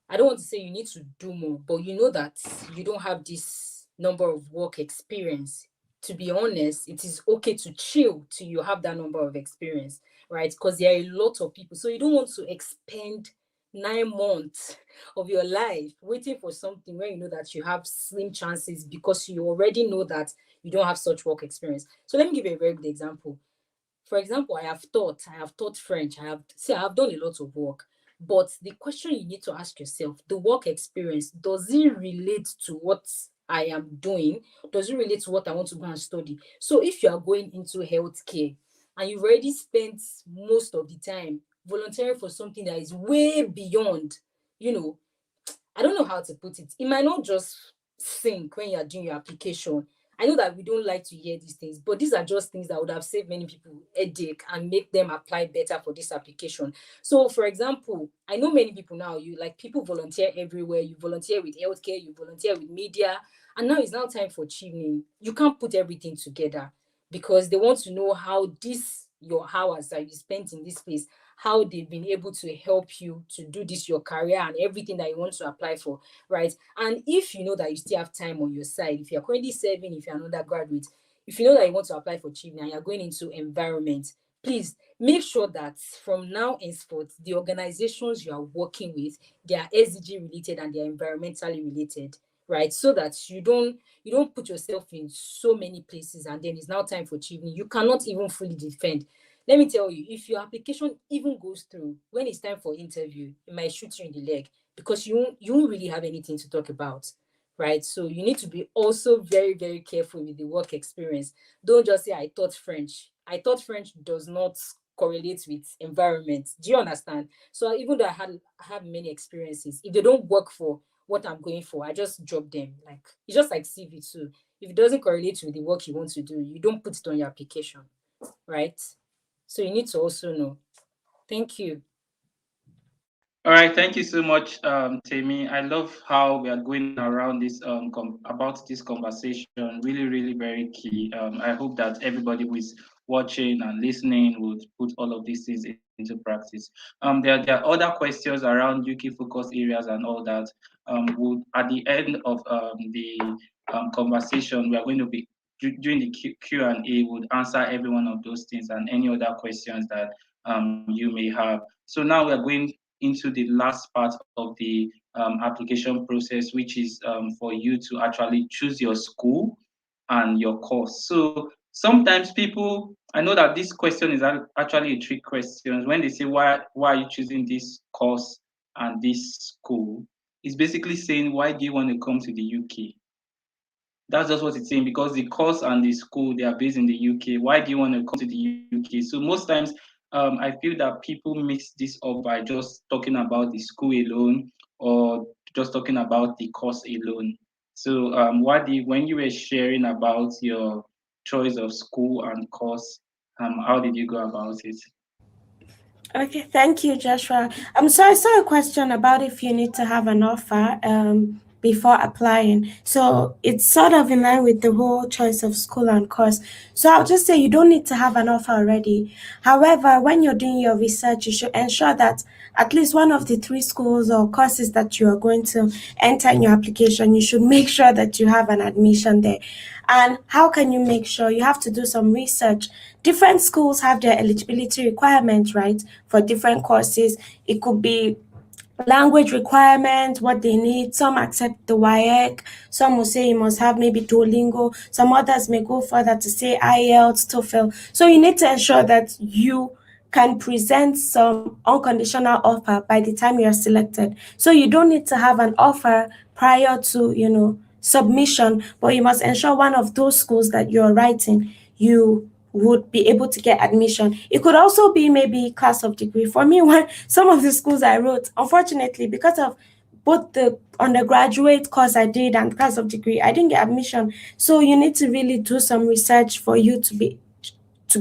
I don't want to say you need to do more, but you know that you don't have this number of work experience. To be honest, it is okay to chill till you have that number of experience, right? Because there are a lot of people. So you don't want to expend 9 months of your life waiting for something where you know that you have slim chances because you already know that you don't have such work experience. So let me give you a very good example. For example, I have taught French. I have done a lot of work. But the question you need to ask yourself, the work experience, does it relate to what I am doing? Does it relate to what I want to go and study? So if you are going into healthcare and you've already spent most of the time volunteering for something that is way beyond, you know, I don't know how to put it. It might not just sink when you're doing your application. I know that we don't like to hear these things, but these are just things that would have saved many people headache and make them apply better for this application. So, for example, I know many people now, you like people volunteer everywhere. You volunteer with healthcare, you volunteer with media, and now it's now time for achieving. You can't put everything together because they want to know how this your hours that you spent in this place, how they've been able to help you to do this your career and everything that you want to apply for, right? And if you know that you still have time on your side, if you're currently serving, if you're an undergraduate, if you know that you want to apply for Chivney and you're going into environment, please make sure that from now henceforth the organizations you are working with, they are SDG related and they are environmentally related, right? So that you don't put yourself in so many places and then it's now time for Chivney. You cannot even fully defend. Let me tell you, if your application even goes through, when it's time for interview, it might shoot you in the leg because you won't really have anything to talk about, right? So you need to be also very, very careful with the work experience. Don't just say, I taught French. I taught French does not correlate with environment. Do you understand? So even though I have many experiences, if they don't work for what I'm going for, I just drop them. Like it's just like CV too. If it doesn't correlate with the work you want to do, you don't put it on your application, right? So you need to also know. Thank you. All right, thank you so much, Temi. I love how we are going around this about this conversation. Really, really very key. I hope that everybody who is watching and listening would put all of these things into practice. There are other questions around UK focus areas and all that. Would at the end of the conversation, we are going to be during the Q&A would answer every one of those things and any other questions that you may have. So now we are going into the last part of the application process, which is for you to actually choose your school and your course. So sometimes people, I know that this question is actually a trick question. When they say why are you choosing this course and this school, it's basically saying why do you want to come to the UK? That's just what it's saying, because the course and the school, they are based in the UK. Why do you want to come to the UK? So most times, I feel that people mix this up by just talking about the school alone or just talking about the course alone. So, when you were sharing about your choice of school and course, how did you go about it? Okay, thank you, Joshua. So I saw a question about if you need to have an offer before applying. So it's sort of in line with the whole choice of school and course. So I'll just say you don't need to have an offer already. However, when you're doing your research, you should ensure that at least one of the three schools or courses that you are going to enter in your application, you should make sure that you have an admission there. And how can you make sure? You have to do some research. Different schools have their eligibility requirements, right, for different courses. It could be language requirements, what they need. Some accept the WAEC. Some will say you must have maybe Duolingo. Some others may go further to say IELTS, TOEFL. So you need to ensure that you can present some unconditional offer by the time you're selected. So you don't need to have an offer prior to, submission, but you must ensure one of those schools that you're writing, you would be able to get admission. It could also be maybe class of degree. For me, when some of the schools I wrote, unfortunately, because of both the undergraduate course I did and class of degree, I didn't get admission. So you need to really do some research for you to be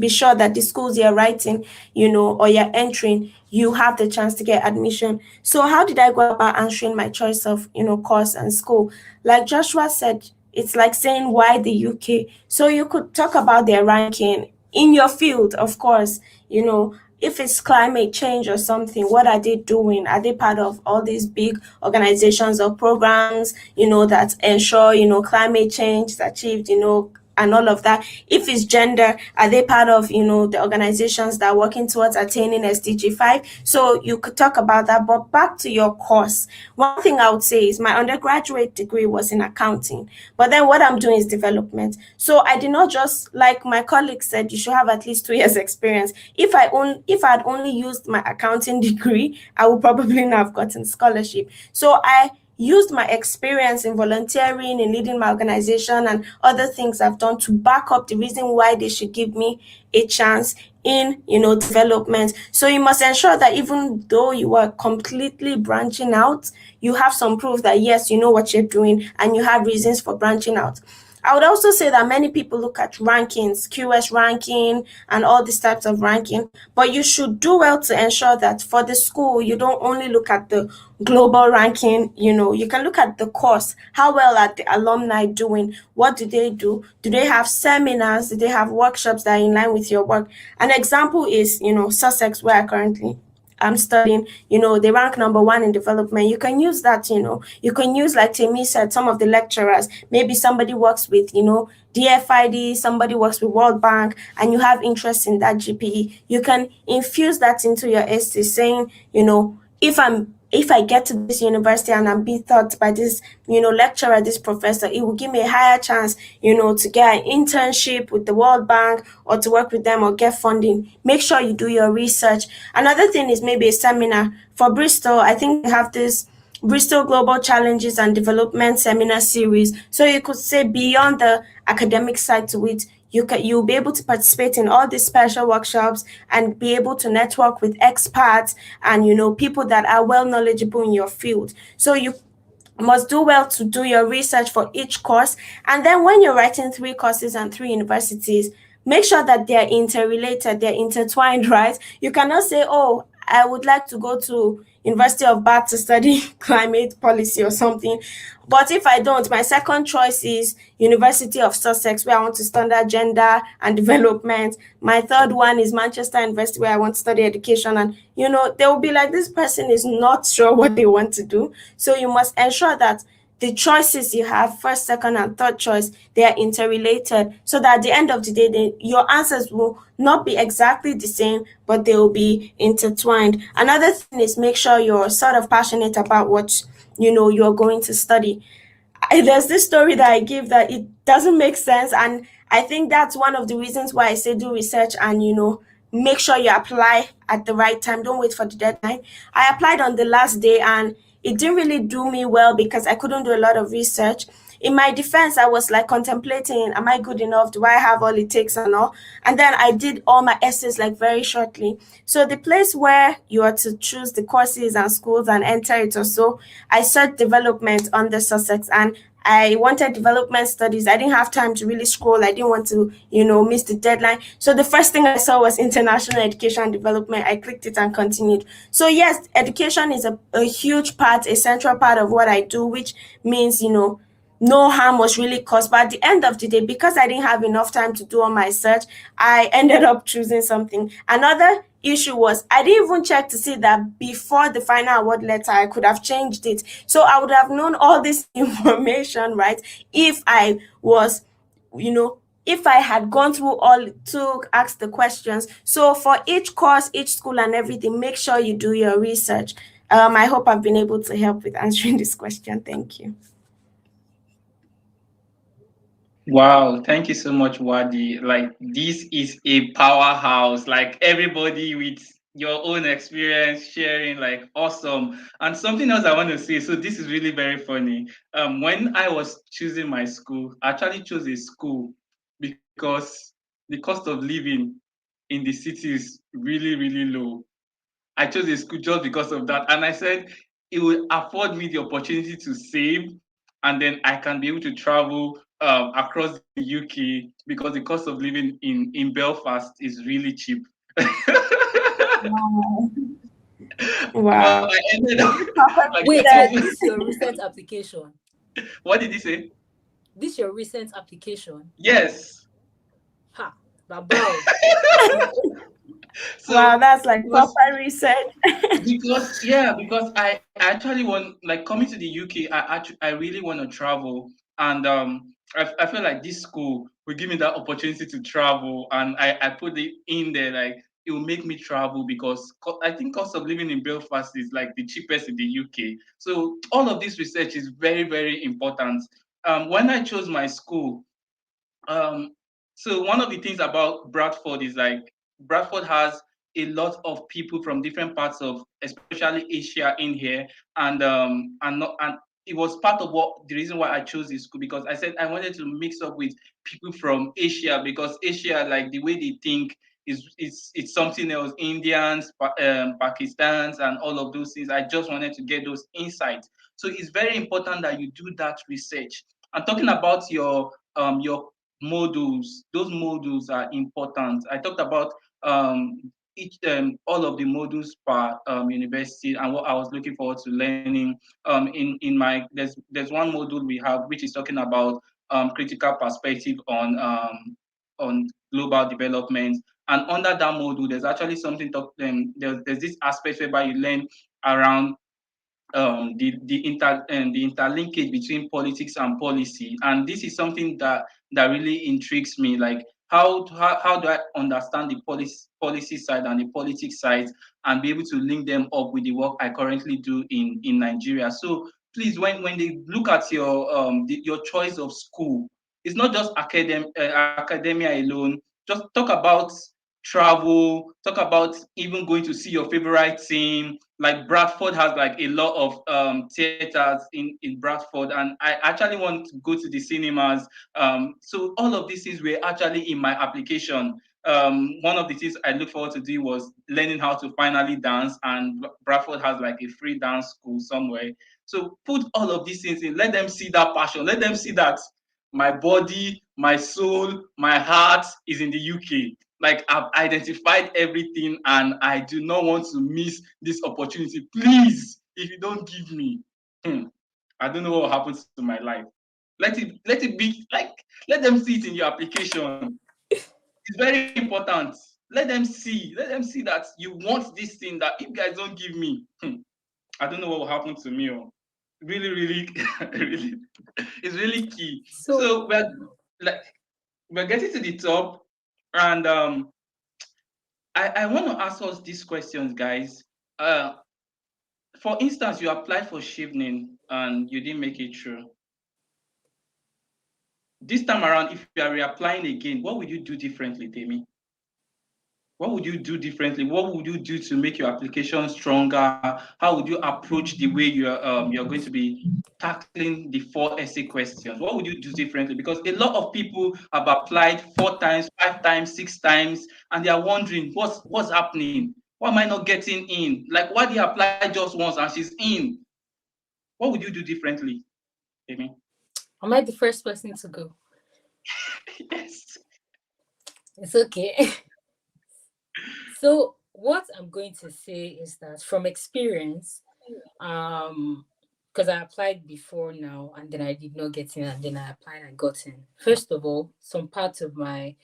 sure that the schools you're writing, or you're entering, you have the chance to get admission. So how did I go about answering my choice of, course and school? Like Joshua said, it's like saying why the UK. So you could talk about their ranking in your field, of course, if it's climate change or something, what are they doing? Are they part of all these big organizations or programs, that ensure, climate change is achieved, and all of that? If it's gender, are they part of, the organizations that are working towards attaining SDG 5? So you could talk about that. But back to your course, one thing I would say is my undergraduate degree was in accounting, but then what I'm doing is development. So I did not just, like my colleague said, you should have at least 2 years experience. If I had only used my accounting degree, I would probably not have gotten scholarship. So I used my experience in volunteering, in leading my organization, and other things I've done to back up the reason why they should give me a chance in, development. So you must ensure that even though you are completely branching out, you have some proof that yes, you know what you're doing and you have reasons for branching out. I would also say that many people look at rankings, QS ranking, and all these types of ranking, but you should do well to ensure that for the school, you don't only look at the global ranking. You can look at the course. How well are the alumni doing? What do they do? Do they have seminars? Do they have workshops that are in line with your work? An example is, Sussex, where I currently I'm studying, they rank number 1 in development. You can use that, you can use, like Temi said, some of the lecturers. Maybe somebody works with, DFID, somebody works with World Bank, and you have interest in that GPE. You can infuse that into your essay saying, if I get to this university and I'm being taught by this, lecturer, this professor, it will give me a higher chance, to get an internship with the World Bank or to work with them or get funding. Make sure you do your research. Another thing is maybe a seminar. For Bristol, I think they have this Bristol Global Challenges and Development Seminar Series. So you could say beyond the academic side to it, you'll be able to participate in all these special workshops and be able to network with experts and people that are well knowledgeable in your field. So you must do well to do your research for each course. And then when you're writing 3 courses and 3 universities, make sure that they're interrelated, they're intertwined, right? You cannot say, oh, I would like to go to University of Bath to study climate policy or something. But if I don't, my second choice is University of Sussex, where I want to study gender and development. My third one is Manchester University, where I want to study education. And, they will be like, this person is not sure what they want to do. So you must ensure that the choices you have, first, second, and third choice, they are interrelated, so that at the end of the day, your answers will not be exactly the same, but they will be intertwined. Another thing is make sure you're sort of passionate about what you're going to study. There's this story that I give that it doesn't make sense, and I think that's one of the reasons why I say do research and make sure you apply at the right time. Don't wait for the deadline. I applied on the last day, and it didn't really do me well because I couldn't do a lot of research. In my defense, I was like contemplating, am I good enough? Do I have all it takes and all? And then I did all my essays like very shortly. So the place where you are to choose the courses and schools and enter it or so, I searched development on the Sussex, and I wanted development studies. I didn't have time to really scroll. I didn't want to, miss the deadline. So the first thing I saw was international education and development. I clicked it and continued. So yes, education is a huge part, a central part of what I do, which means, no harm was really caused. But at the end of the day, because I didn't have enough time to do all my search, I ended up choosing something. Another issue was I didn't even check to see that before the final award letter I could have changed it. So I would have known all this information, right? If I was, if I had gone through all it took, asked the questions. So for each course, each school and everything, make sure you do your research. I hope I've been able to help with answering this question. Thank you. Wow, thank you so much, Wadi. Like, this is a powerhouse. Like, everybody with your own experience sharing, like, awesome. And something else I want to say. So this is really very funny. When I was choosing my school, I actually chose a school because the cost of living in the city is really, really low. I chose a school just because of that. And I said it will afford me the opportunity to save, and then I can be able to travel across the UK because the cost of living in Belfast is really cheap. Wow. But I ended up like Wait, getting. this is your recent application. What did he say? This your recent application. Yes. Ha, babao. Wow, So that's like it was proper research. because I actually want, like, coming to the UK. I really want to travel, and I feel like this school will give me that opportunity to travel, and I put it in there, like, it will make me travel because I think cost of living in Belfast is like the cheapest in the UK. So all of this research is very, very important. When I chose my school, um, so one of the things about Bradford is, like, Bradford has a lot of people from different parts of, especially Asia, in here, and it was part of what the reason why I chose this school, because I said I wanted to mix up with people from Asia, because Asia, like, the way they think it's something else. Indians, Pakistans, and all of those things. I just wanted to get those insights. So it's very important that you do that research. And talking about your modules, those modules are important. I talked about each all of the modules per university and what I was looking forward to learning. In my there's one module we have which is talking about critical perspective on global development. And under that module, there's actually something there's this aspect whereby you learn around the interlinkage between politics and policy. And this is something that really intrigues me. Like, how do I understand the policy side and the politics side, and be able to link them up with the work I currently do in Nigeria. So please, when they look at your choice of school, it's not just academia alone. Just talk about travel, talk about even going to see your favorite team. Like, Bradford has like a lot of theaters in Bradford, and I actually want to go to the cinemas. So all of these things were actually in my application. One of the things I look forward to do was learning how to finally dance, and Bradford has like a free dance school somewhere. So put all of these things in, let them see that passion, let them see that my body, my soul, my heart is in the UK. Like, I've identified everything, and I do not want to miss this opportunity. Please, if you don't give me, I don't know what happens to my life. Let it be like, let them see it in your application. It's very important. Let them see that you want this thing. That if guys don't give me, I don't know what will happen to me. really, really, really, it's really key. So So like we're getting to the top, and I want to ask us these questions, guys. Uh, for instance, you applied for Chevening and you didn't make it through. This time around, if you are reapplying again, what would you do differently, Temi? What would you do differently? What would you do to make your application stronger? How would you approach the way you're going to be tackling the 4 essay questions? What would you do differently? Because a lot of people have applied 4 times, 5 times, 6 times, and they are wondering what's happening. Why am I not getting in? Like, why did you apply just once and she's in? What would you do differently, Amy? am I the first person to go? Yes. It's okay. So what I'm going to say is that from experience, because I applied before now and then I did not get in and then I applied and got in. First of all, some parts of my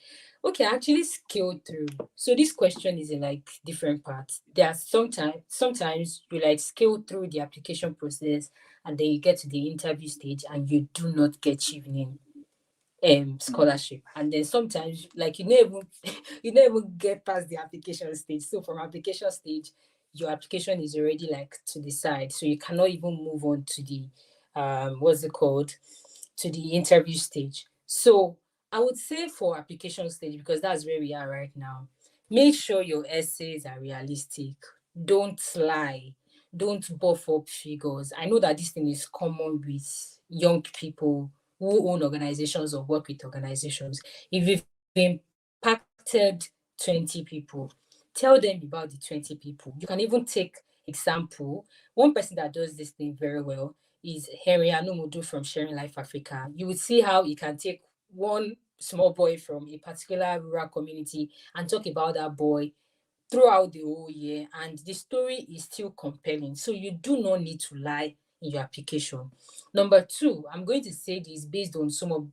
okay, I actually scaled through. So this question is in like different parts. There are sometimes you like scale through the application process and then you get to the interview stage and you do not get evening scholarship, and then sometimes like you never even you never even get past the application stage. So from application stage your application is already like to the side, so you cannot even move on to the what's it called, to the interview stage. So I would say for application stage, because that's where we are right now, make sure your essays are realistic. Don't lie. Don't buff up figures. I know that this thing is common with young people who own organizations or work with organizations. If you've impacted 20 people, tell them about the 20 people. You can even take example. One person that does this thing very well is Henry Anumudu from Sharing Life Africa. You would see how he can take one small boy from a particular rural community and talk about that boy throughout the whole year, and the story is still compelling. So you do not need to lie in your application. Number two, I'm going to say this based on some of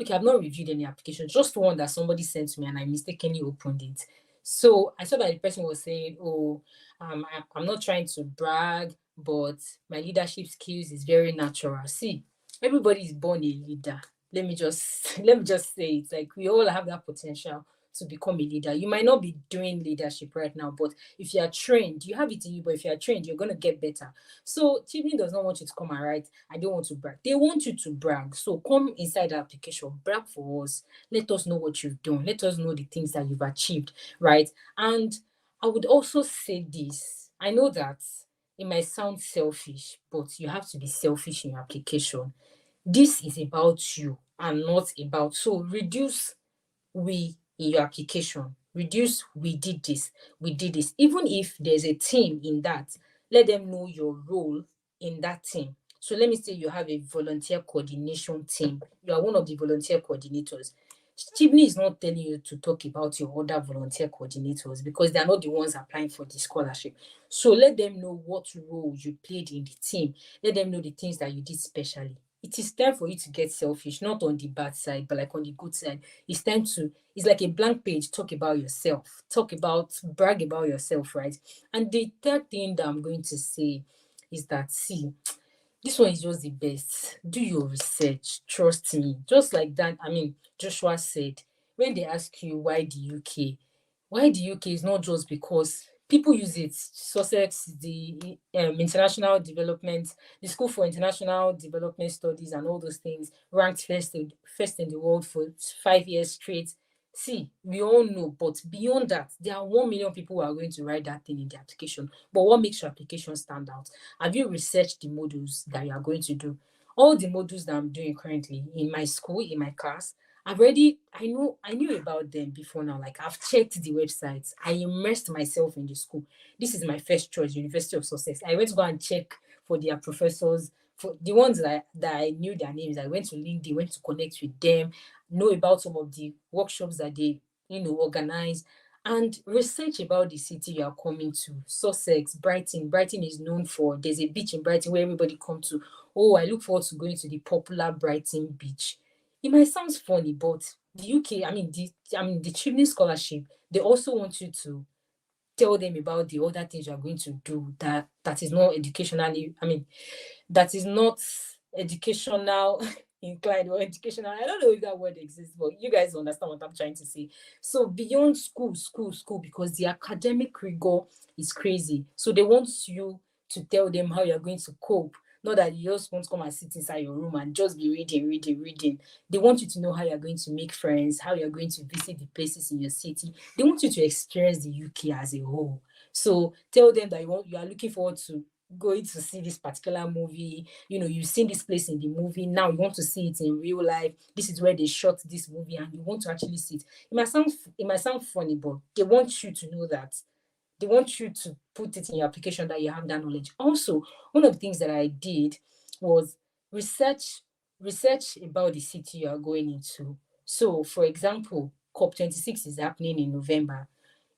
okay, I've not reviewed any application, just one that somebody sent to me and I mistakenly opened it. So I saw that the person was saying, oh, I'm not trying to brag, but my leadership skills is very natural. See, everybody is born a leader. Let me just say it, like we all have that potential to become a leader. You might not be doing leadership right now, but if you are trained, you have it in you, but if you are trained, you're going to get better. So Chimney does not want you to come and write, I don't want to brag. They want you to brag. So come inside the application, brag for us. Let us know what you've done. Let us know the things that you've achieved, right? And I would also say this. I know that it might sound selfish, but you have to be selfish in your application. This is about you and not about, so reduce we in your application. Reduce we did this. Even if there's a team in that, let them know your role in that team. So let me say you have a volunteer coordination team. You are one of the volunteer coordinators. Chibney is not telling you to talk about your other volunteer coordinators because they are not the ones applying for the scholarship. So let them know what role you played in the team. Let them know the things that you did specially. It is time for you to get selfish, not on the bad side, but like on the good side. It's time to, it's like a blank page. Talk about yourself. Brag about yourself, right? And the third thing that I'm going to say is that, see, this one is just the best. Do your research. Trust me. Just like that, I mean, Joshua said, when they ask you why the UK is not just because people use it. Sussex, the the School for International Development Studies and all those things, ranked first in the world for 5 years straight. See, we all know, but beyond that, there are 1 million people who are going to write that thing in the application. But what makes your application stand out? Have you researched the modules that you are going to do? All the modules that I'm doing currently in my school, in my class, I knew about them before now. Like I've checked the websites. I immersed myself in the school. This is my first choice, University of Sussex. I went to go and check for their professors, for the ones that I knew their names. I went to LinkedIn, went to connect with them, know about some of the workshops that they, organize, and research about the city you are coming to. Sussex, Brighton. Brighton is known for, there's a beach in Brighton where everybody comes to. Oh, I look forward to going to the popular Brighton beach. It might sound funny, but the UK, the Chevening Scholarship, they also want you to tell them about the other things you are going to do that is not educationally, that is not educational inclined or educational. I don't know if that word exists, but you guys understand what I'm trying to say. So beyond school, because the academic rigor is crazy. So they want you to tell them how you're going to cope. Not that you just want to come and sit inside your room and just be reading. They want you to know how you're going to make friends, how you're going to visit the places in your city. They want you to experience the UK as a whole. So tell them that you are looking forward to going to see this particular movie. You've seen this place in the movie. Now you want to see it in real life. This is where they shot this movie, and you want to actually see it. It might sound funny, but they want you to know that. They want you to put it in your application that you have that knowledge. Also, one of the things that I did was research about the city you are going into. So, for example, COP26 is happening in November.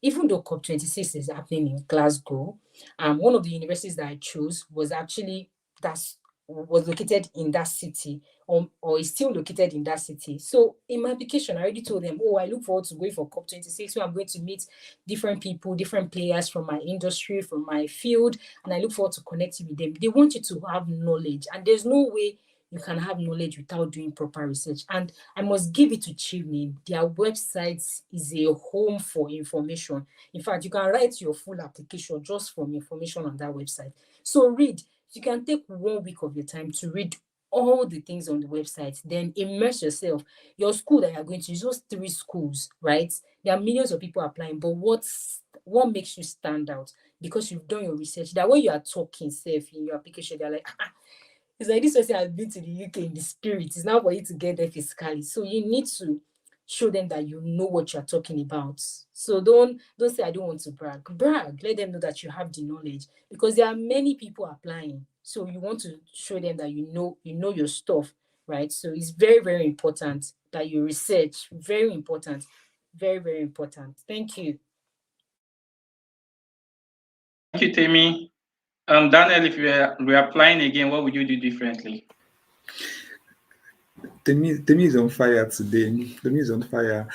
Even though COP26 is happening in Glasgow, one of the universities that I chose was actually that's was located in that city, or is still located in that city. So in my application, I already told them, oh, I look forward to going for COP26, where I'm going to meet different people, different players from my industry, from my field, and I look forward to connecting with them. They want you to have knowledge, and there's no way you can have knowledge without doing proper research. And I must give it to Chevening. Their website is a home for information. In fact, you can write your full application just from information on that website. So read. You can take 1 week of your time to read all the things on the website, then immerse yourself. Your school that you're going to is just 3 schools, right? There are millions of people applying, but what makes you stand out? Because you've done your research. That when you are talking safe in your application, they're like, it's like this person has been to the UK in the spirit. It's now for you to get there physically. So you need to show them that you know what you're talking about. So don't say I don't want to brag. Brag. Let them know that you have the knowledge, because there are many people applying. So you want to show them that you know your stuff, right? So it's very, very important that you research. Very important. Very, very important. Thank you. Thank you, Temi. Daniel, if you were reapplying again, what would you do differently? Temi is on fire today. Temi is on fire.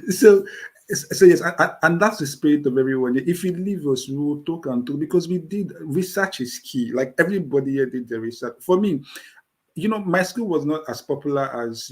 so so yes, and that's the spirit of everyone. If you leave us, we will talk and talk, because we did research is key. Like everybody here did the research. For me, my school was not as popular as,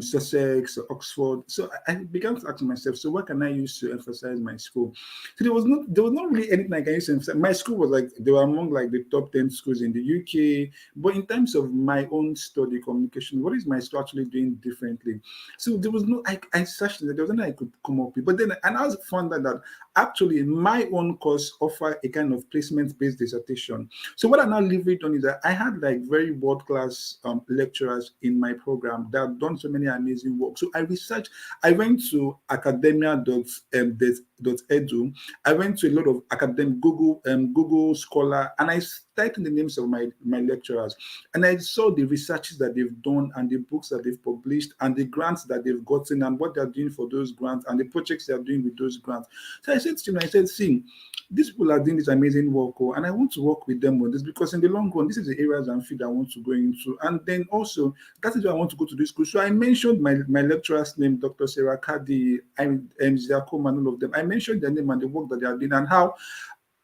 Sussex or Oxford. So I began to ask myself, so what can I use to emphasize my school? So there was not really anything I can use to emphasize. My school was like, they were among like the top 10 schools in the UK. But in terms of my own study communication, what is my school actually doing differently? So there was no, I searched, there was nothing I could come up with. But then, and I was found that actually my own course offer a kind of placement-based dissertation. So what I now leveraged on is that I had like very world-class lecturers in my program that have done so many amazing work. So I researched, I went to academia.edu. I went to a lot of academic Google Scholar, and I typed in the names of my lecturers, and I saw the researches that they've done and the books that they've published and the grants that they've gotten and what they're doing for those grants and the projects they're doing with those grants. So I said to him, I said, see, these people are doing this amazing work, and I want to work with them on this, because in the long run, this is the areas and field I want to go into. And then also, that is why I want to go to this school. So I mentioned my lecturer's name, Dr. Sarah Kadi, and Ziakom, and all of them. I mentioned their name and the work that they are doing, and how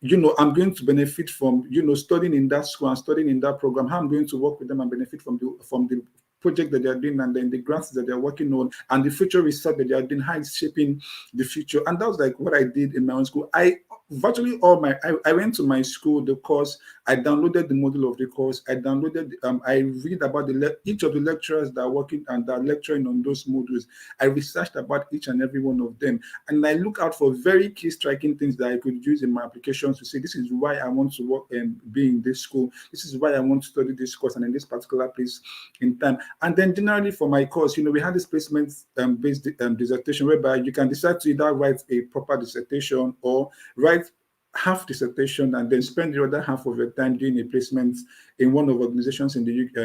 I'm going to benefit from, studying in that school and studying in that program, how I'm going to work with them and benefit from the project that they are doing, and then the grants that they're working on, and the future research that they are doing, how it's shaping the future. And that was like what I did in my own school. I went to my school, the course, I downloaded the module of the course, I read about each of the lecturers that are working and that are lecturing on those modules. I researched about each and every one of them, and I look out for very key striking things that I could use in my applications to say, this is why I want to work and be in this school, this is why I want to study this course and in this particular place in time. And then generally for my course, we had this placement based dissertation, whereby you can decide to either write a proper dissertation or write half dissertation and then spend the other half of your time doing a placement in one of the organizations in the UK.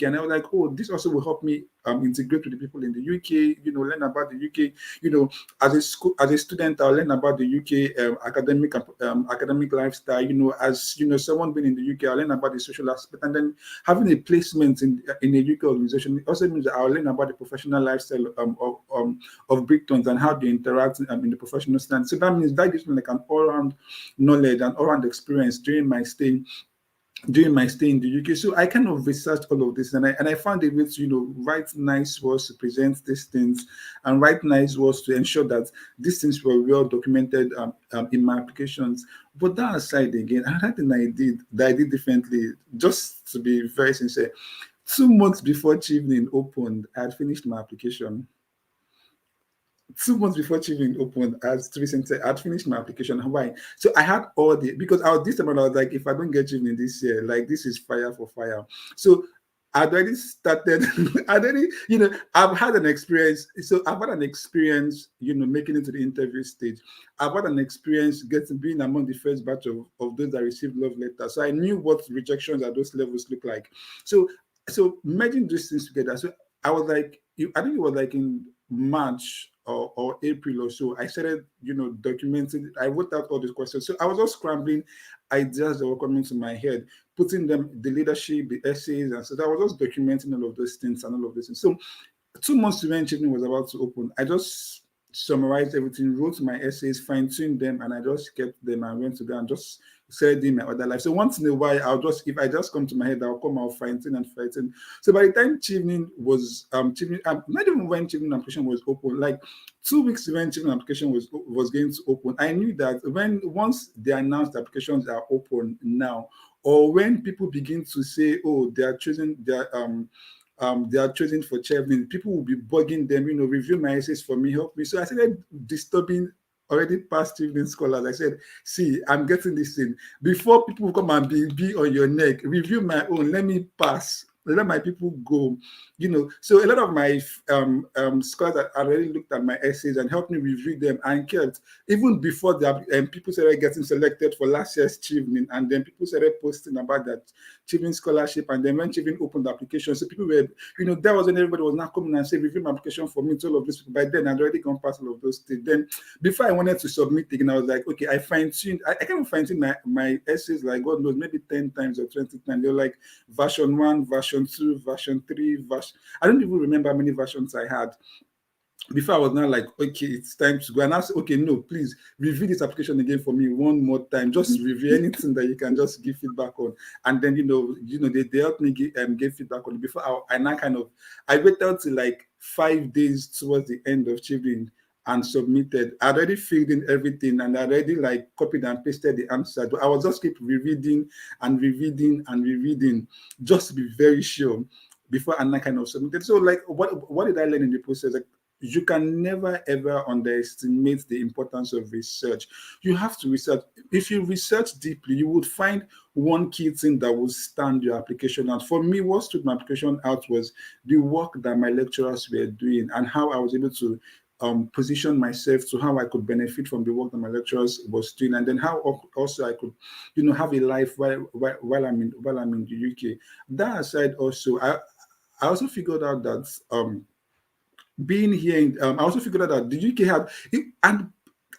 And I was like, oh, this also will help me integrate with the people in the UK, learn about the UK, as a school, as a student, I'll learn about the UK academic lifestyle, as someone being in the UK, I'll learn about the social aspect, and then having a placement in a UK organization also means that I'll learn about the professional lifestyle of Britons and how they interact in the professional stand. So that means that gives me like an all-round knowledge and all-round experience during my stay in the UK. So I kind of researched all of this, and I found a way to write nice words to present these things, and write nice words to ensure that these things were well documented in my applications. But that aside, again, another thing I did differently, just to be very sincere, 2 months before Chevening opened, I had finished my application. 2 months before Chevening opened, as to be sincere, I'd finished my application. Why? So I had all the, because I was this time around, I was like, if I don't get Chevening this year, like this is fire for fire. So I'd already started, I'd already, I've had an experience. So I've had an experience, making it to the interview stage. I've had an experience being among the first batch of those that received love letters. So I knew what rejections at those levels look like. So merging these things together. So I was like, I think it was like in March or April or so, I started, documenting. I wrote out all these questions. So I was just scrambling ideas that were coming to my head, putting them, the leadership, the essays, and so I was just documenting all of those things and all of those things. So 2 months to when Chevening was about to open, I just summarized everything, wrote my essays, fine-tuned them, and I just kept them and went to go and just started doing my other life. So once in a while, if I just come to my head, I'll fine-tune and fine-tune. So by the time Chevening was, not even when Chevening application was open, like 2 weeks when Chevening application was going to open, I knew that once they announced the applications are open now, or when people begin to say, oh, they are choosing for Chevening, people will be bugging them, review my essays for me, help me. So I started disturbing already past Chevening scholars. I said, see, I'm getting this in. Before people come and be on your neck, review my own, let me pass. Let my people go, So a lot of my scholars that already looked at my essays and helped me review them and kept, even before the people started getting selected for last year's Chevening, and then people started posting about that Chevening scholarship, and then when Chevening opened the application, so people were, that was when everybody was now coming and saying, review my application for me to all of this. By then, I'd already gone past all of those things. Then, before I wanted to submit again, I was like, okay, I fine-tuned, I kind of fine-tuned my essays, like, God knows, maybe 10 times or 20 times. They're like version 1, version 2, version 3, I don't even remember how many versions I had. Before I was now like, okay, it's time to go. And I said, okay, no, please review this application again for me one more time. Just review anything that you can just give feedback on. And then, they helped me give feedback on it. Before I waited till like 5 days towards the end of Chevening and submitted. I already filled in everything, and I already like copied and pasted the answer. But I was just keep rereading and rereading just to be very sure before I kind of submitted. So like, what did I learn in the process? Like, you can never ever underestimate the importance of research. You have to research. If you research deeply, you would find one key thing that will stand your application out. For me, what stood my application out was the work that my lecturers were doing and how I was able to position myself to how I could benefit from the work that my lecturers was doing, and then how also I could, have a life while I'm in the UK. That aside, also I also figured out that being here, I also figured out that the UK had, and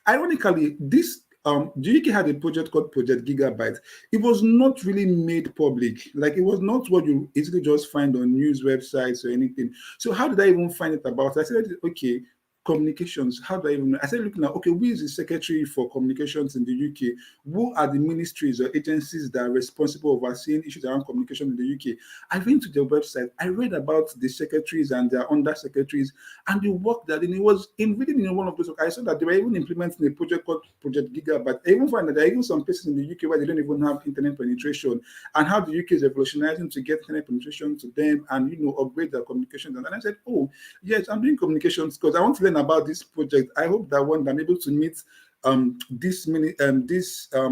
ironically, the UK had a project called Project Gigabyte. It was not really made public. Like, it was not what you easily just find on news websites or anything. So how did I even find it about? I said, okay, communications. How do I even know? I started looking at, okay, who is the secretary for communications in the UK? Who are the ministries or agencies that are responsible for overseeing issues around communication in the UK? I went to their website. I read about the secretaries and their under secretaries and the work that, and it was in reading in one of those. I saw that they were even implementing a project called Project Gigabyte. I even find that there are even some places in the UK where they don't even have internet penetration, and how the UK is revolutionizing to get internet penetration to them and upgrade their communications. And I said, oh yes, I'm doing communications because I want to learn about this project. I hope that one day I'm able to meet this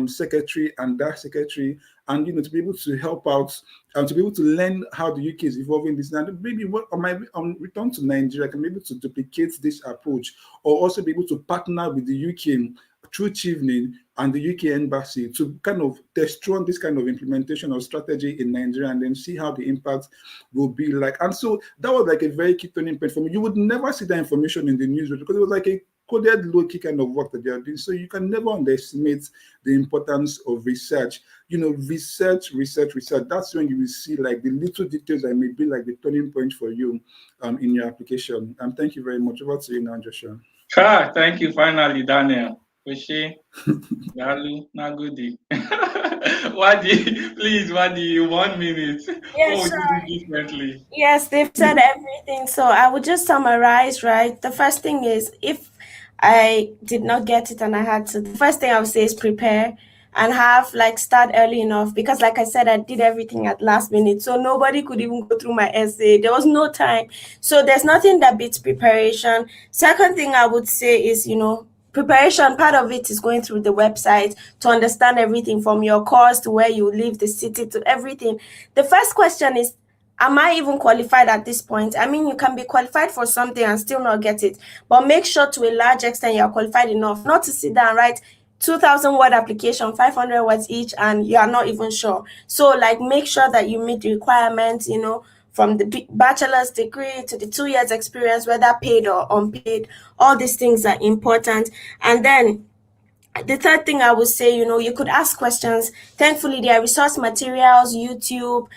secretary and that secretary, and to be able to help out and to be able to learn how the UK is evolving this. And maybe on return to Nigeria, I can be able to duplicate this approach, or also be able to partner with the UK work through Chevening and the UK Embassy to kind of test run this kind of implementation of strategy in Nigeria and then see how the impact will be like. And so that was like a very key turning point for me. You would never see that information in the news because it was like a coded low-key kind of work that they are doing. So you can never underestimate the importance of research. Research. That's when you will see like the little details that may be like the turning point for you in your application. Thank you very much. Over to you now, Joshua. Thank you finally, Daniel. Oshé, Galu, Nagudi. Wadi, 1 minute. Yeah, What would you sure. do differently? Yes, they've said everything. So I would just summarize, right? The first thing is if I did not get it and I had to, the first thing I would say is prepare and have like start early enough because like I said, I did everything at last minute. So nobody could even go through my essay. There was no time. So there's nothing that beats preparation. Second thing I would say is, preparation, part of it is going through the website to understand everything from your course to where you live, the city to everything. The first question is, am I even qualified at this point? I mean, you can be qualified for something and still not get it, but make sure to a large extent you're qualified enough not to sit down and write 2,000 word application, 500 words each, and you are not even sure. So, like, make sure that you meet the requirements, from the bachelor's degree to the 2 years experience, whether paid or unpaid. All these things are important. And then the third thing I would say, you could ask questions. Thankfully, there are resource materials, YouTube,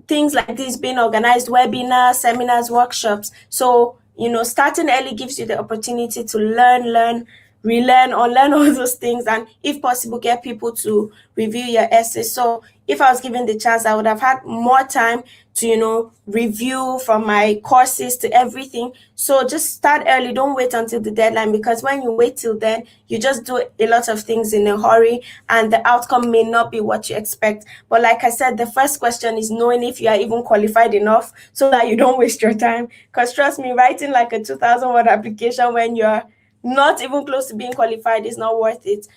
things like this being organized, webinars, seminars, workshops. So, starting early gives you the opportunity to learn, relearn, unlearn all those things, and if possible, get people to review your essay. So, if I was given the chance, I would have had more time to, review from my courses to everything. So just start early. Don't wait until the deadline because when you wait till then, you just do a lot of things in a hurry and the outcome may not be what you expect. But like I said, the first question is knowing if you are even qualified enough so that you don't waste your time. Because trust me, writing like a 2,000 word application when you're not even close to being qualified is not worth it,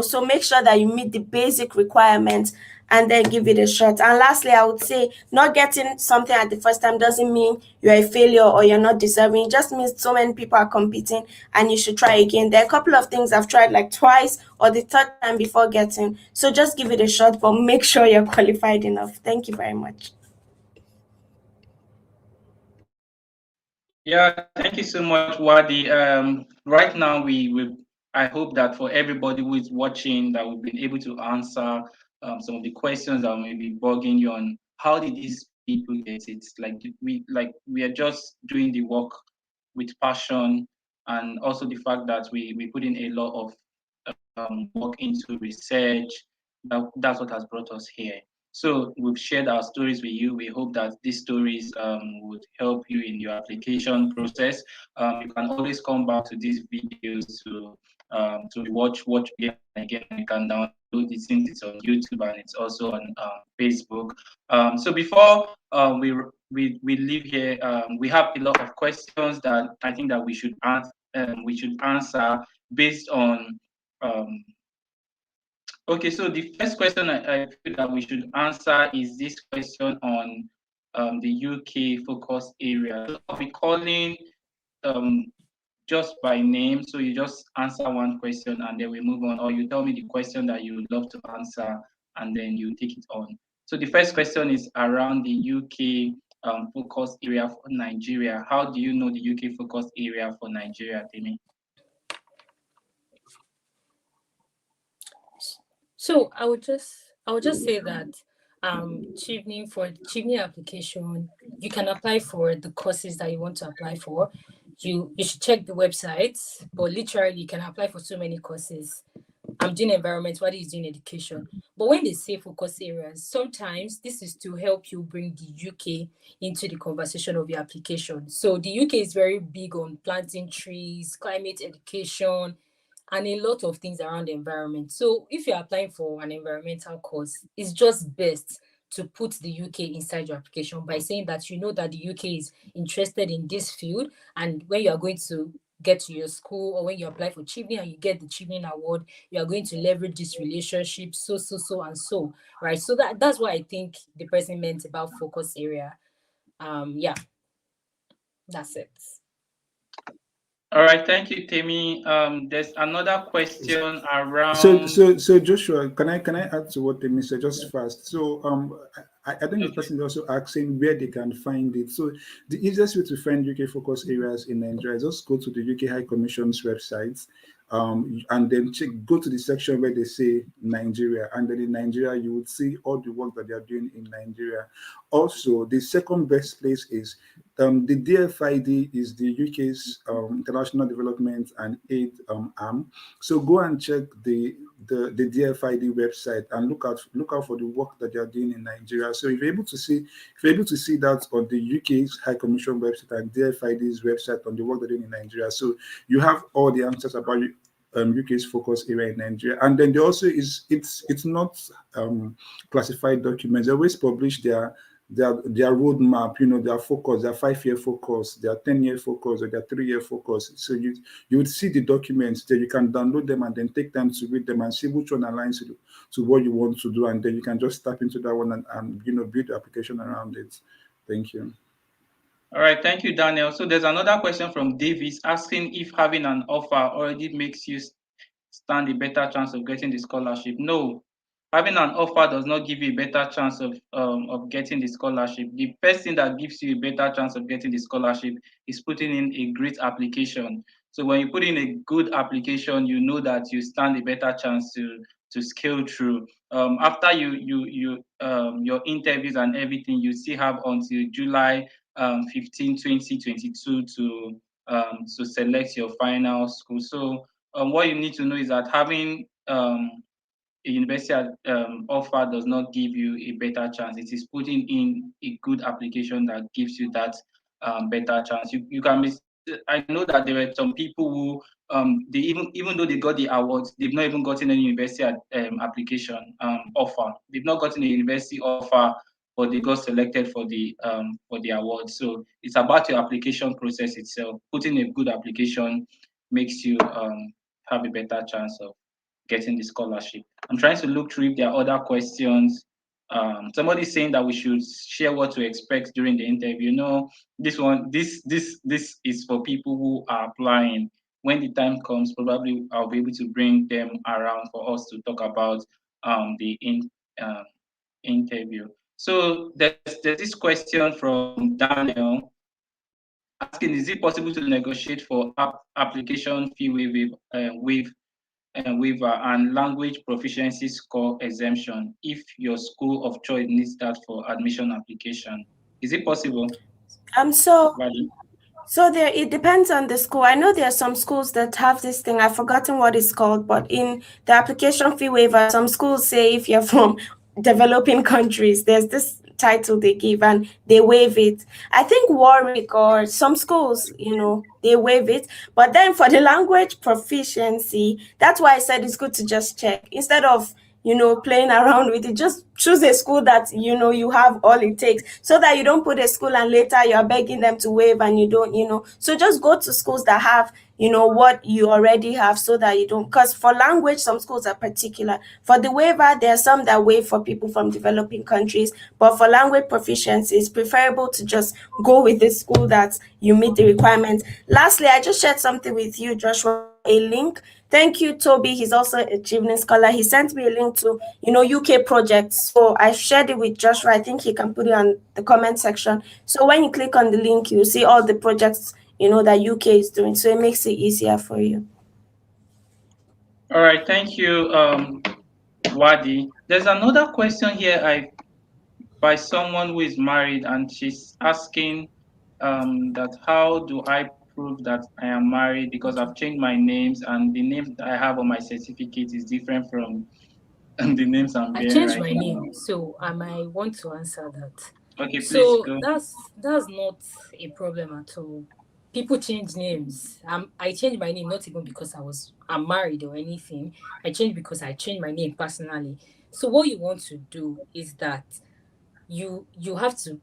So make sure that you meet the basic requirements and then give it a shot. And lastly, I would say not getting something at the first time doesn't mean you're a failure or you're not deserving. It just means so many people are competing and you should try again. There are a couple of things I've tried like twice or the third time before getting. So just give it a shot, but make sure you're qualified enough. Thank you very much. Yeah, thank you so much, Wadi. Right now, I hope that for everybody who is watching, that we've been able to answer some of the questions that may be bugging you on how did these people get it. We are just doing the work with passion, and also the fact that we put in a lot of work into research. That's what has brought us here. So we've shared our stories with you. We hope that these stories would help you in your application process. You can always come back to these videos to watch again. You can download it since it's on YouTube and it's also on Facebook. So before we leave here, we have a lot of questions that I think that we should answer based on okay, so the first question I feel that we should answer is this question on the UK focus area. So I'll be calling just by name. So you just answer one question and then we move on, or you tell me the question that you would love to answer and then you take it on. So the first question is around the UK focus area for Nigeria. How do you know the UK focus area for Nigeria, Temi? So I would just say that Chevening application, you can apply for the courses that you want to apply for. You should check the website, but literally you can apply for so many courses. I'm doing environment, Wadi is doing education. But when they say focus areas, sometimes this is to help you bring the UK into the conversation of your application. So the UK is very big on planting trees, climate education, and a lot of things around the environment. So if you're applying for an environmental course, it's just best to put the UK inside your application by saying that you know that the UK is interested in this field, and when you are going to get to your school or when you apply for Chevening and you get the Chevening award, you are going to leverage this relationship, so and so, right? So that's what I think the person meant about focus area. Yeah, that's it. All right, thank you, Temi. There's another question So, around. so Joshua, can I add to what they said just fast? So, I think the Okay. person is also asking where they can find it. So, the easiest way to find UK focus areas in Nigeria is just go to the UK High Commission's website, and then go to the section where they say Nigeria, and then in Nigeria you would see all the work that they are doing in Nigeria. Also, the second best place is the DFID is the UK's International Development and Aid arm. So go and check the DFID website and look out for the work that they are doing in Nigeria. So if you're able to see that on the UK's High Commission website and DFID's website on the work they're doing in Nigeria, so you have all the answers about UK's focus area in Nigeria. And then there also is it's not classified documents. They always publish their roadmap, their focus, their 5-year focus, their 10-year focus, or their 3-year focus. So you would see the documents that you can download them and then take time to read them and see which one aligns to what you want to do, and then you can just tap into that one and build the application around it. Thank you. All right, thank you, Daniel. So there's another question from Davis asking if having an offer already makes you stand a better chance of getting the scholarship. No, having an offer does not give you a better chance of getting the scholarship. The first thing that gives you a better chance of getting the scholarship is putting in a great application. So when you put in a good application, you know that you stand a better chance to scale through. After your interviews and everything, you still have until July 15, 2022 to select your final school. So what you need to know is that having a university offer does not give you a better chance. It is putting in a good application that gives you that better chance. You can be. I know that there were some people who they even though they got the awards, they've not even gotten any university application offer. They've not gotten a university offer, but they got selected for the award. So it's about your application process itself. Putting a good application makes you have a better chance of getting the scholarship. I'm trying to look through if there are other questions. Somebody's saying that we should share what to expect during the interview. No, this is for people who are applying. When the time comes, probably I'll be able to bring them around for us to talk about um, interview. So there's this question from Daniel asking, is it possible to negotiate for application fee waiver and language proficiency score exemption if your school of choice needs that for admission application? Is it possible? So Vali? there, it depends on the school. I know there are some schools that have this thing. I've forgotten what it's called, but in the application fee waiver, some schools say if you're from developing countries, there's this title they give and they waive it. I think Warwick or some schools, they waive it. But then for the language proficiency, that's why I said it's good to just check instead of playing around with it. Just choose a school that you have all it takes, so that you don't put a school and later you're begging them to waive and you don't. So just go to schools that have what you already have, so that you don't, because for language some schools are particular. For the waiver, there are some that waive for people from developing countries, but for language proficiency it's preferable to just go with the school that you meet the requirements. Lastly, I just shared something with you, Joshua, a link. Thank you, Toby. He's also a Chevening scholar. He sent me a link to, UK projects. So I shared it with Joshua. I think he can put it on the comment section. So when you click on the link, you see all the projects, that UK is doing. So it makes it easier for you. All right, thank you, Wadi. There's another question here by someone who is married, and she's asking that how do I prove that I am married, because I've changed my names and the name that I have on my certificate is different from the names I'm I bearing changed right my now. name, so I might want to answer that. Okay, please So go. that's not a problem at all. People change names. I changed my name not even because I'm married or anything. I changed because I changed my name personally. So what you want to do is that you have to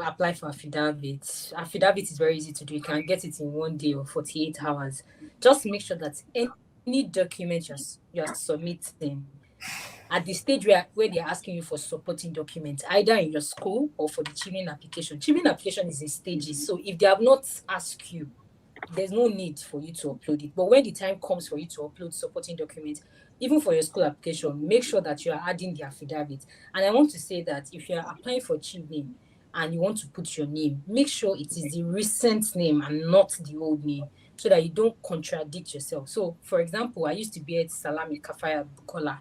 apply for affidavit. Affidavit is very easy to do. You can get it in 1 day or 48 hours. Just make sure that any document you're submitting at the stage where they're asking you for supporting documents, either in your school or for the Chevening application. Chevening application is in stages. So if they have not asked you there's no need for you to upload it. But when the time comes for you to upload supporting documents, even for your school application, make sure that you are adding the affidavit. And I want to say that if you are applying for Chevening and you want to put your name, make sure it is the recent name and not the old name, so that you don't contradict yourself. So, for example, I used to be at Salami Kafaya Bukola.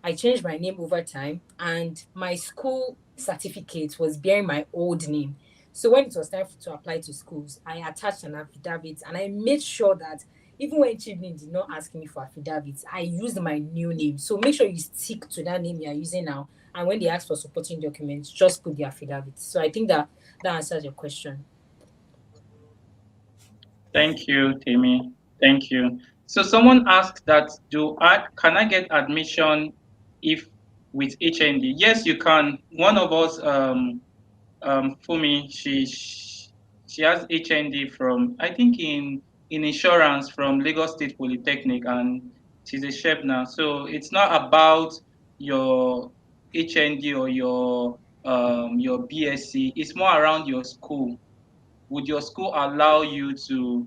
I changed my name over time, and my school certificate was bearing my old name. So when it was time to apply to schools, I attached an affidavit, and I made sure that even when Chevening did not ask me for affidavits, I used my new name. So make sure you stick to that name you are using now. And when they ask for supporting documents, just put the affidavit. So I think that that answers your question. Thank you, Temi. Thank you. So someone asked that can I get admission if with HND? Yes, you can. One of us, Fumi, she has HND from, I think, in insurance from Lagos State Polytechnic, and she's a chef now. So it's not about your HND or your BSc. It's more around your school. Would your school allow you to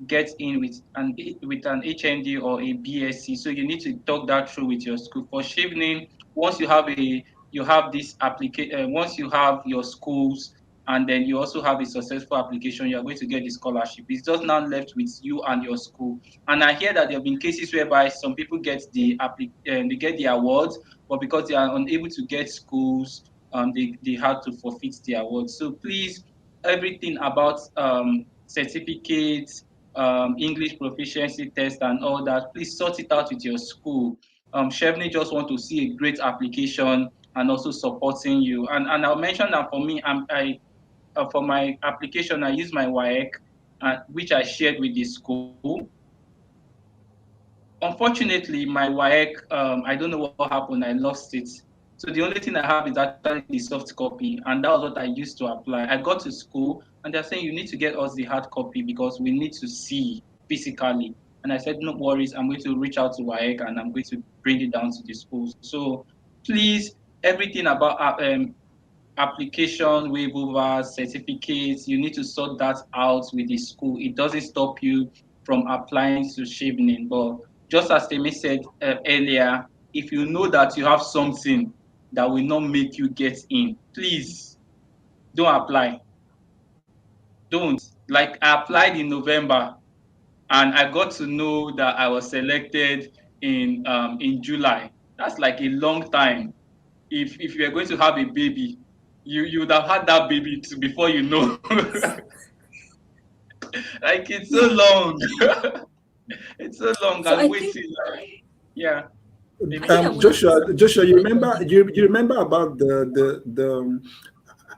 get in with an HND or a BSc? So you need to talk that through with your school. For Chevening, once you have this application, once you have your schools, and then you also have a successful application, you are going to get the scholarship. It's just now left with you and your school. And I hear that there have been cases whereby some people get they get the awards, but because they are unable to get schools, they had to forfeit the awards. So please, everything about certificates, English proficiency test, and all that, please sort it out with your school. Chevening just want to see a great application and also supporting you. And I'll mention that for me, for my application, I use my WAEC, which I shared with the school. Unfortunately, my WAEC, I don't know what happened. I lost it. So the only thing I have is actually the soft copy, and that was what I used to apply. I got to school, and they're saying you need to get us the hard copy because we need to see physically. And I said, no worries, I'm going to reach out to WAEC and I'm going to bring it down to the school. So please, everything about application, waiver, certificates, you need to sort that out with the school. It doesn't stop you from applying to Chevening. But just as Temi said earlier, if you know that you have something that will not make you get in, please don't apply. Don't. Like, I applied in November and I got to know that I was selected in July. That's like a long time. If you are going to have a baby, you would have had that baby before you know. Like, it's so long. It's so long So and I think waiting. Yeah, I maybe. think I want to say Joshua, you something remember on you remember about the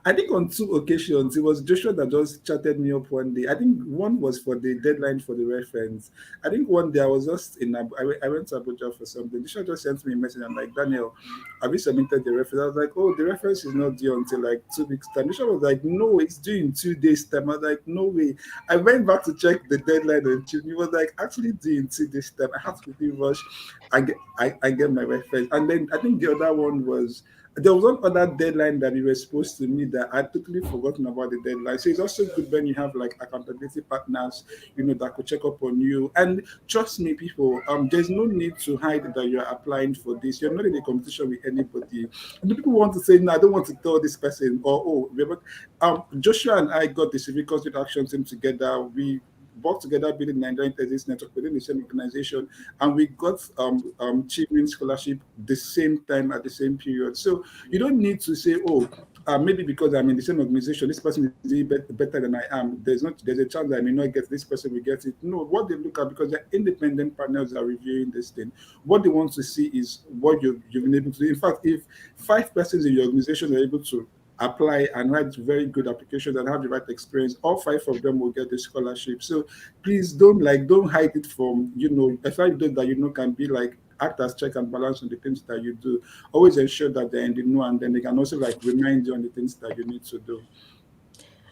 I think on two occasions it was Joshua that just chatted me up one day. I think one was for the deadline for the reference. I think one day I was just I went to Abuja for something. Joshua just sent me a message. I'm like, Daniel, have you submitted the reference? I was like, oh, the reference is not due until like 2 weeks time. Joshua was like, no, it's due in 2 days time. I was like, no way. I went back to check the deadline on Tuesday. He was like, actually due in 2 days time. I have to quickly rush I get my reference. And then I think the other one was there was one other deadline that we were supposed to meet that I totally forgotten about the deadline. So it's also good when you have like accountability partners, that could check up on you. And trust me, people, there's no need to hide that you're applying for this. You're not in a competition with anybody. And the people want to say, no, I don't want to tell this person, or Joshua and I got the Civic Conflict Action team together. We worked together building Nigerian Thesis Network within the same organization, and we got Chevening Scholarship the same time at the same period. So you don't need to say, oh, maybe because I'm in the same organization, this person is doing better than I am. There's a chance that I may not get this person will get it. No, what they look at, because they're independent partners that are reviewing this thing, what they want to see is what you've been able to do. In fact, if 5 persons in your organization are able to apply and write very good applications and have the right experience, all 5 of them will get the scholarship. So please don't hide it from, especially those that can be like act as check and balance on the things that you do. Always ensure that they're in the know, and then they can also like remind you on the things that you need to do.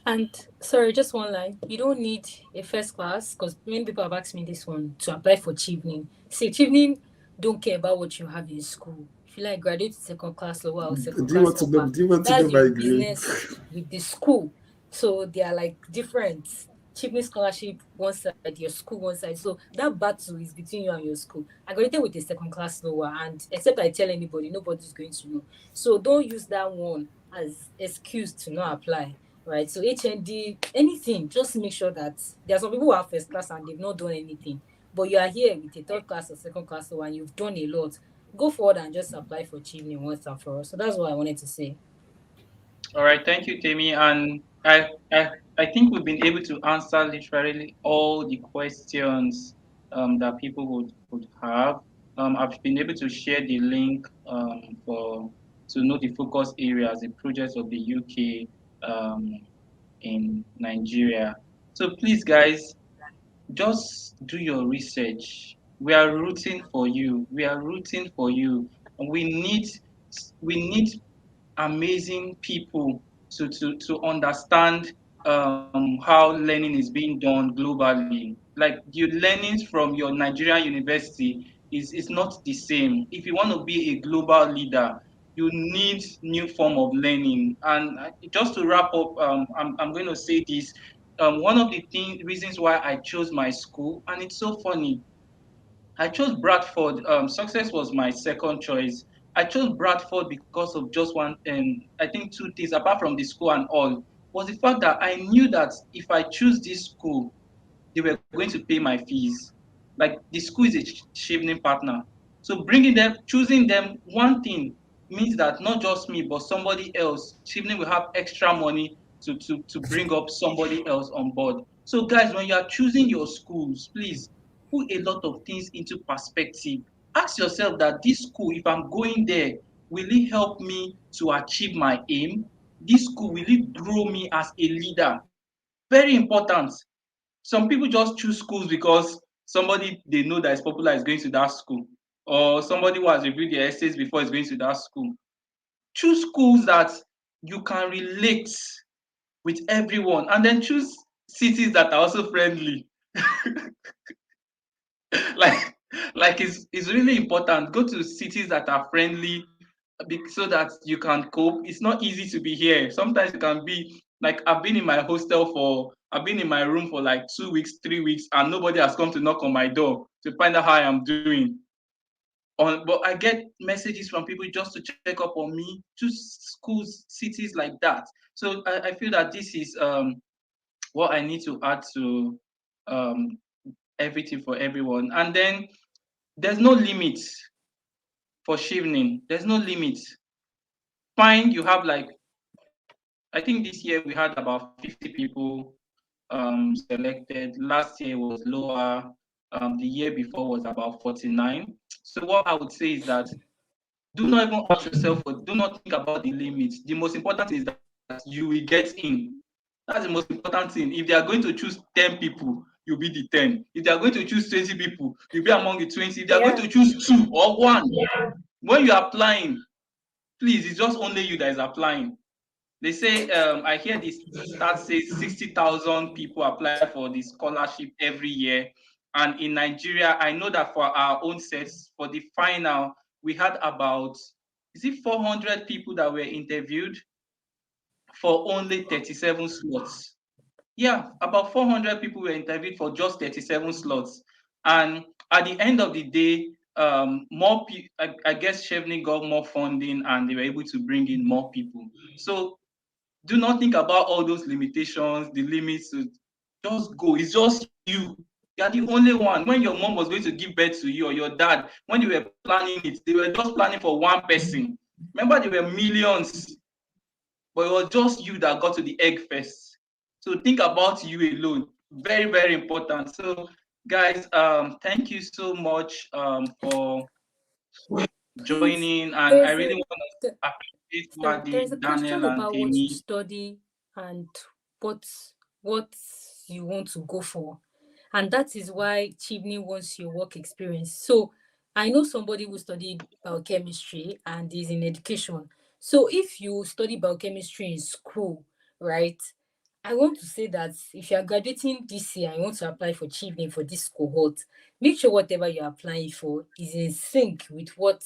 And sorry, just one line. You don't need a first class, because many people have asked me this one, to apply for Chevening. See, Chevening don't care about what you have in school. If you like graduate second class lower or second Do you want class to know? upper, Do you want to know that's my your grade? business with the school. So they are like different. Chevening Scholarship one side, your school one side. So that battle is between you and your school. I graduated with a second class lower, and except I tell anybody, nobody's going to know. So don't use that one as excuse to not apply. Right. So HND, anything, just make sure that there are some people who have first class and they've not done anything. But you are here with a third class or second class lower and you've done a lot. Go forward and just apply for Chevening once and for all. So that's what I wanted to say. All right, thank you, Temi. And I think we've been able to answer literally all the questions that people would have. I've been able to share the link for to know the focus areas, the projects of the UK in Nigeria. So please, guys, just do your research. We are rooting for you. We are rooting for you. We need we need amazing people to understand how learning is being done globally. Like the learnings from your Nigerian university is not the same. If you want to be a global leader, you need new form of learning. And just to wrap up, I'm going to say this. One of the reasons why I chose my school, and it's so funny, I chose Bradford. Success was my second choice. I chose Bradford because of just one, I think two things, apart from the school and all, was the fact that I knew that if I choose this school, they were going to pay my fees. Like the school is a Chevening partner. So bringing them, choosing them, one thing means that not just me, but somebody else, Chevening will have extra money to bring up somebody else on board. So guys, when you are choosing your schools, please put a lot of things into perspective. Ask yourself that this school, if I'm going there, will it help me to achieve my aim? This school, will it grow me as a leader? Very important. Some people just choose schools because somebody they know that is popular is going to that school, or somebody who has reviewed their essays before is going to that school. Choose schools that you can relate with everyone, and then choose cities that are also friendly. like it's really important. Go to cities that are friendly so that you can cope. It's not easy to be here. Sometimes it can be like I've been in my room for like 2 weeks, 3 weeks, and nobody has come to knock on my door to find out how I am doing. But I get messages from people just to check up on me to schools, cities like that. So I feel that this is what I need to add to um, everything for everyone. And then there's no limit for Chevening. There's no limit. Fine, you have like, I think this year we had about 50 people selected. Last year was lower. The year before was about 49. So what I would say is that do not even ask yourself, or do not think about the limits. The most important thing is that you will get in. That's the most important thing. If they are going to choose 10 people, you'll be the 10. If they are going to choose 20 people, you'll be among the 20. If they are going Yeah. to choose two or one, when you're applying, please, it's just only you that is applying. They say, I hear this stat says 60,000 people apply for the scholarship every year. And in Nigeria, I know that for our own sets, for the final, we had about, is it 400 people that were interviewed for only 37 slots? Yeah, about 400 people were interviewed for just 37 slots. And at the end of the day, more people, I guess Chevening got more funding and they were able to bring in more people. So do not think about all those limitations, the limits. Just go. It's just you. You're the only one. When your mom was going to give birth to you or your dad, when they were planning it, they were just planning for one person. Remember, there were millions, but it was just you that got to the egg first. So think about you alone. Very, very important. So, guys, thank you so much for Please, joining, and I there's really a want to th- appreciate sorry, Wadi, there's a Daniel, question and about what you Temi. study and what what you want to go for. And that is why Chimney wants your work experience. So I know somebody who studied biochemistry and is in education. So if you study biochemistry in school, right? I want to say that if you are graduating this year and you want to apply for Chimney for this cohort, make sure whatever you're applying for is in sync with what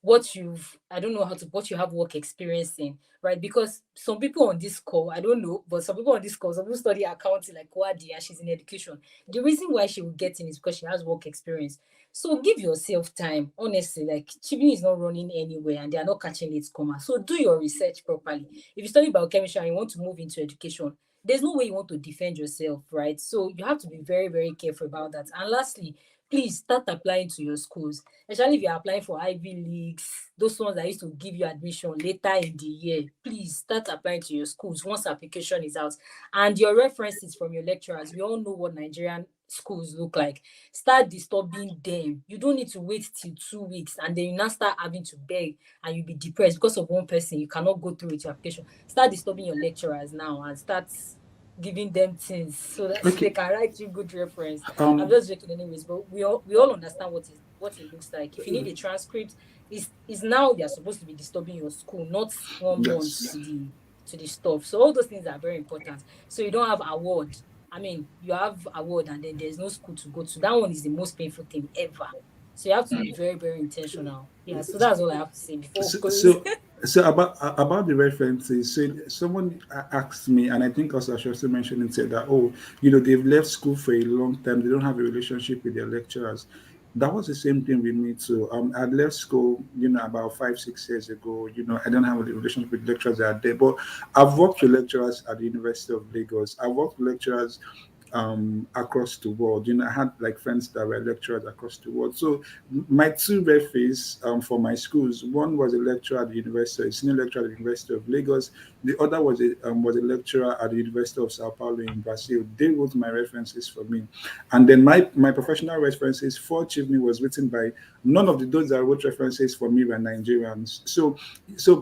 I don't know what you have work experience in, right? Because some people on this call, I don't know, but some people on this call, some people study accounting like Wadi and she's in education. The reason why she will get in is because she has work experience. So give yourself time. Honestly, like Chevening is not running anywhere and they are not catching its comma. So do your research properly. If you study biochemistry and you want to move into education, there's no way you want to defend yourself, right? So you have to be very, very careful about that. And lastly, please start applying to your schools, especially if you're applying for Ivy Leagues, those ones that used to give you admission later in the year. Please start applying to your schools once application is out. And your references from your lecturers, we all know what Nigerian schools look like. Start disturbing them. You don't need to wait till 2 weeks and then you now start having to beg and you'll be depressed because of one person. You cannot go through with your application. Start disturbing your lecturers now and start giving them things so that they Okay. can write you good reference. I'm Um, just joking anyways, but we all understand what it looks like. If you need a transcript, is now you're supposed to be disturbing your school, not 1 month yes. to the stuff. So all those things are very important. So you don't have award. I mean, you have award and then there's no school to go to. That one is the most painful thing ever. So you have to be very, very intentional. Yeah, so that's all I have to say before So, we close. so, so about the references. So someone asked me, and I think also I should also mention and said that, oh, they've left school for a long time. They don't have a relationship with their lecturers. That was the same thing with me too. I left school, about 5, 6 years ago. I don't have a relationship with lecturers that are there, but I've worked with lecturers at the University of Lagos. I've worked with lecturers across the world. I had like friends that were lecturers across the world. So my two referees for my schools, one was a lecturer at the university, a senior lecturer at the University of Lagos. The other was a lecturer at the University of Sao Paulo in Brazil. They wrote my references for me, and then my professional references for Chevening was written by none of those that wrote references for me were Nigerians. So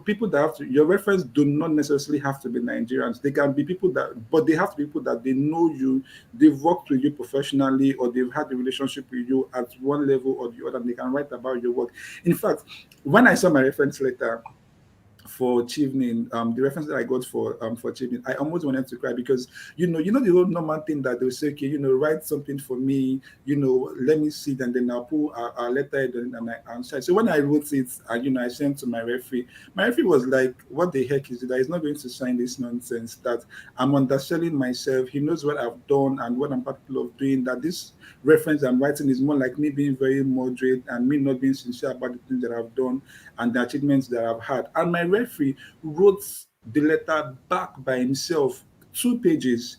people that have to your reference do not necessarily have to be Nigerians. They can be people but they have to be people that they know you, they've worked with you professionally, or they've had a relationship with you at one level or the other, and they can write about your work. In fact, when I saw my reference letter for Chevening, the reference that I got for Chevening, I almost wanted to cry because the whole normal thing that they'll say, okay, write something for me, let me see it, and then I'll put a letter and I answer. So when I wrote it, I sent to my referee. My referee was like, "What the heck is it? That he's not going to sign this nonsense. That I'm underselling myself. He knows what I've done and what I'm capable of doing. That this reference I'm writing is more like me being very moderate and me not being sincere about the things that I've done and the achievements that I've had." And my referee wrote the letter back by himself, 2 pages.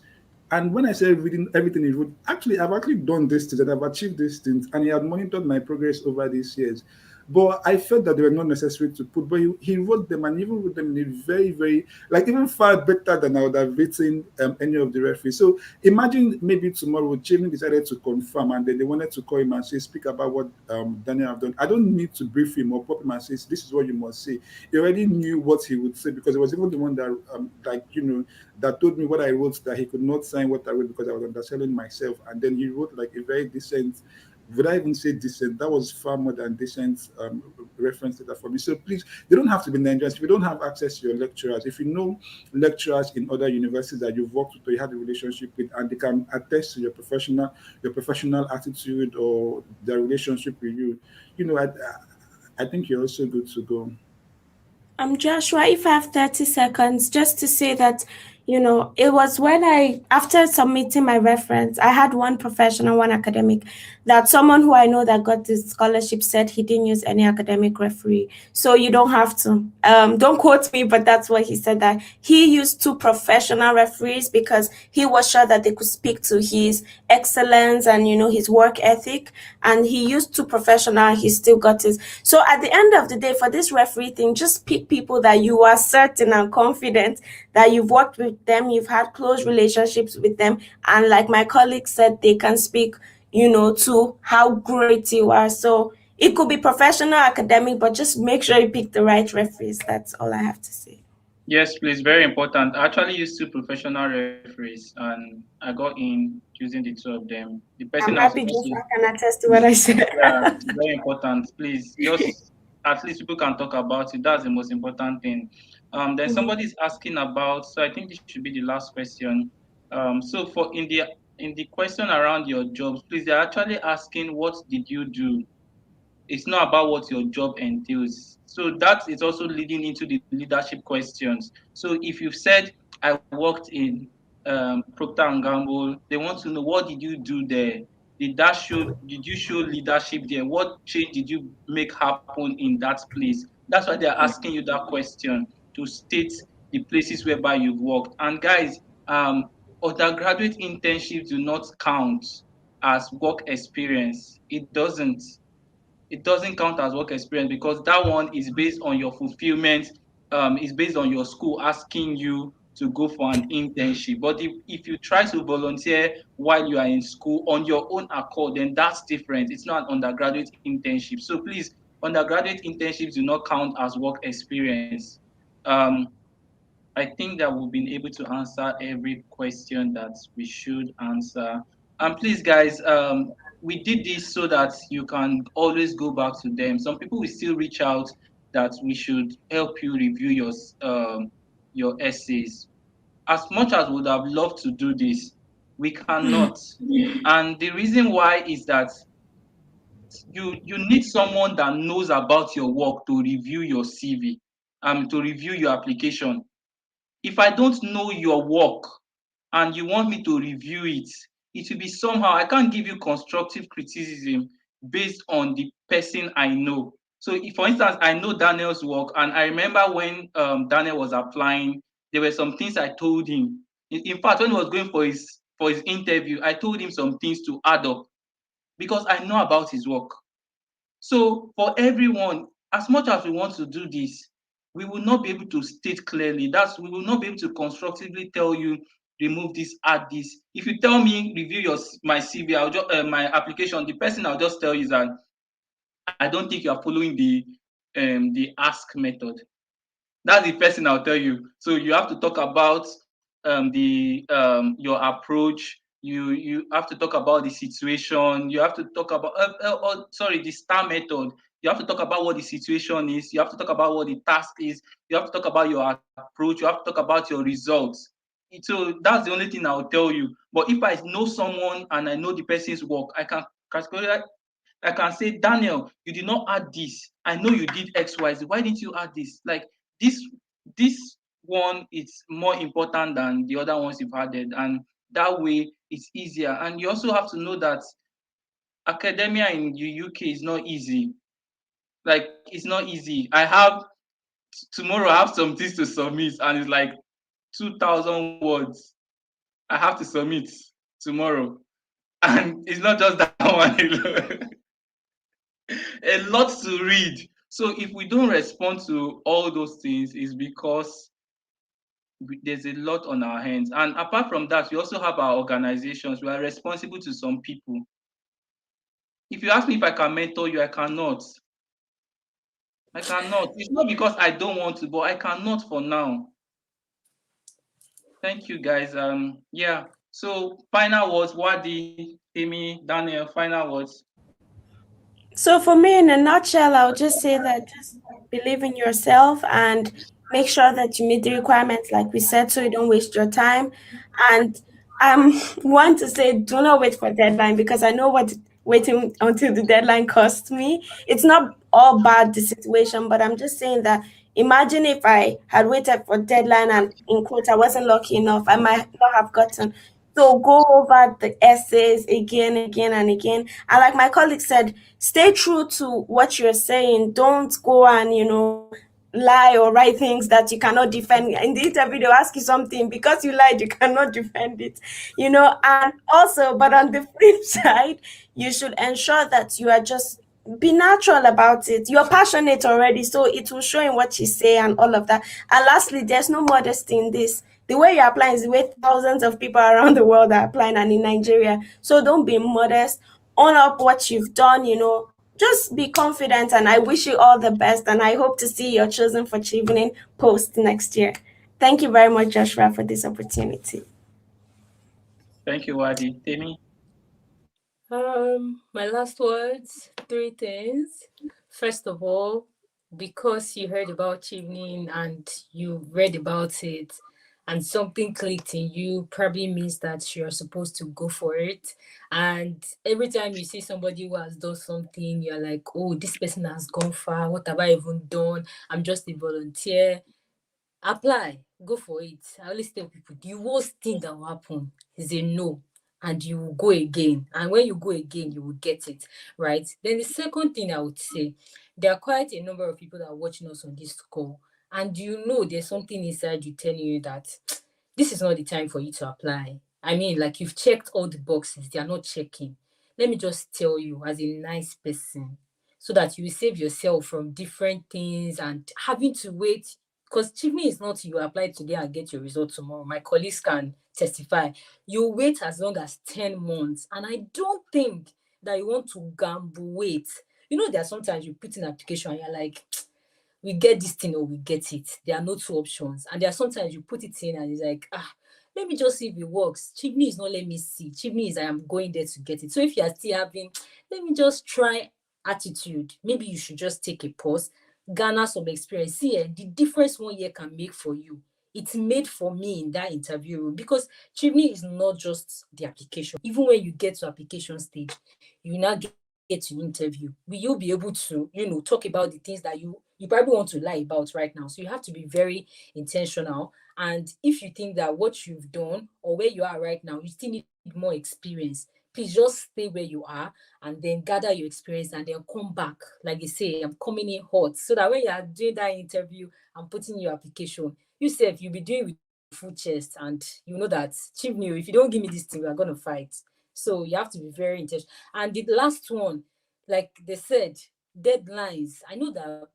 And when I said reading everything he wrote, actually, I've actually done this things and I've achieved these things, and he had monitored my progress over these years. But I felt that they were not necessary to put. But he wrote them and even wrote them in a very, very, like even far better than I would have written any of the referees. So imagine maybe tomorrow Jamie decided to confirm and then they wanted to call him and say, speak about what Daniel have done. I don't need to brief him or pop him and say, this is what you must say. He already knew what he would say because it was even the one that, that told me what I wrote, that he could not sign what I wrote because I was underselling myself. And then he wrote like a very decent, would I even say decent? That was far more than decent reference data for me. So please, they don't have to be Nigerians. If you don't have access to your lecturers, if you know lecturers in other universities that you've worked with or you had a relationship with, and they can attest to your professional attitude or their relationship with you, I think you're also good to go. Joshua, if I have 30 seconds, just to say that, it was when after submitting my reference, I had one professional, one academic, that someone who I know that got this scholarship said he didn't use any academic referee. So you don't have to. Don't quote me, but that's what he said, that he used two professional referees because he was sure that they could speak to his excellence and, his work ethic. And he used two professional, he still got his. So at the end of the day, for this referee thing, just pick people that you are certain and confident that you've worked with them, you've had close relationships with them, and like my colleague said, they can speak, to how great you are. So it could be professional, academic, but just make sure you pick the right referees. That's all I have to say. Yes, please, very important. I actually used two professional referees and I got in using the two of them. The person I'm I'm happy supposed to, Joshua can attest to what I said. yeah, it's very important. Please, just at least people can talk about it. That's the most important thing. Then somebody's asking about, so I think this should be the last question. So for in the question around your jobs, please, they're actually asking what did you do It's not about what your job entails. So that is also leading into the leadership questions. So if you've said I worked in Procter and Gamble, they want to know what did you do there? Did you show leadership there? What change did you make happen in that place? That's why they're asking you that question, to state the places whereby you've worked. And guys, undergraduate internships do not count as work experience. It doesn't count as work experience, because that one is based on your fulfillment, is based on your school asking you to go for an internship. But if you try to volunteer while you are in school on your own accord, then that's different. It's not an undergraduate internship. So please, undergraduate internships do not count as work experience. um, I think that we've been able to answer every question that we should answer. And please, guys, we did this so that you can always go back to them. Some people will still reach out that we should help you review your essays. As much as we would have loved to do this, we cannot. And the reason why is that you need someone that knows about your work to review your CV, to review your application. If I don't know your work and you want me to review it, it will be somehow. I can't give you constructive criticism based on the person I know. So, if, for instance, I know Daniel's work, and I remember when Daniel was applying, there were some things I told him. In fact, when he was going for his interview, I told him some things to add up because I know about his work. So for everyone, as much as we want to do this, we will not be able to state clearly. We will not be able to constructively tell you remove this, add this. If you tell me review my CV, my application, the person I'll just tell you is that I don't think you are following the ask method. That's the person I'll tell you. So you have to talk about the your approach. You have to talk about the situation. You have to talk about sorry, the STAR method. You have to talk about what the situation is. You have to talk about what the task is. You have to talk about your approach. You have to talk about your results. So that's the only thing I'll tell you. But if I know someone and I know the person's work, I can say, Daniel, you did not add this. I know you did X, Y, Z. Why didn't you add this? Like this, this one is more important than the other ones you've added, and that way it's easier. And you also have to know that academia in the UK is not easy. Like it's not easy. Tomorrow I have some things to submit, and it's like 2,000 words. I have to submit tomorrow, and it's not just that one alone. A lot to read. So if we don't respond to all those things, it's because there's a lot on our hands. And apart from that, we also have our organizations. We are responsible to some people. If you ask me if I can mentor you, I cannot. I cannot. It's not because I don't want to, but I cannot for now. Thank you, guys. Yeah. So final words, Wadi, Temi, Daniel, final words. So for me, in a nutshell, I would just say that just believe in yourself and make sure that you meet the requirements, like we said, so you don't waste your time. And want to say, do not wait for deadline because I know what waiting until the deadline cost me. It's not all bad the situation, but I'm just saying that imagine if I had waited for deadline and in quote I wasn't lucky enough, I might not have gotten. So go over the essays again, again, and again. And like my colleague said, stay true to what you're saying. Don't go and, lie or write things that you cannot defend. In the interview, they'll ask you something because you lied, you cannot defend it, And also, but on the flip side, you should ensure that you are just be natural about it. You're passionate already, so it will show in what you say and all of that. And lastly, there's no modesty in this. The way you're applying is the way thousands of people around the world are applying and in Nigeria. So don't be modest. Own up what you've done. Just be confident and I wish you all the best and I hope to see your chosen for Chevening post next year. Thank you very much, Joshua, for this opportunity. Thank you, Wadi. Temi. My last words, three things. First of all, because you heard about Chevening and you read about it and something clicked in you, probably means that you're supposed to go for it. And every time you see somebody who has done something, you're like, oh, this person has gone far. What have I even done? I'm just a volunteer. Apply, go for it. I always tell people the worst thing that will happen is a no, and you will go again. And when you go again, you will get it, right? Then the second thing I would say, there are quite a number of people that are watching us on this call, and you know there's something inside you telling you that this is not the time for you to apply. I mean, like you've checked all the boxes, they are not checking. Let me just tell you, as a nice person, so that you save yourself from different things and having to wait, because Chevening is not you apply today and get your result tomorrow. My colleagues can testify. You wait as long as 10 months. And I don't think that you want to gamble wait. You know, there are sometimes you put in an application and you're like, we get this thing or we get it. There are no two options. And there are sometimes you put it in and it's like, let me just see if it works. Chevening is not let me see. Chevening is I am going there to get it. So if you are still having, let me just try attitude, maybe you should just take a pause, garner some experience. See, the difference 1 year can make for you. It's made for me in that interview room because Chevening is not just the application. Even when you get to application stage, you now get to interview. Will you be able to, talk about the things that you probably want to lie about right now? So you have to be very intentional. And if you think that what you've done or where you are right now, you still need more experience, please just stay where you are and then gather your experience and then come back. Like you say, I'm coming in hot. So that when you are doing that interview and putting your application, you say you'll be doing with your full chest and you know that Chief New, if you don't give me this thing, we're gonna fight. So you have to be very intentional. And the last one, like they said, deadlines. I know that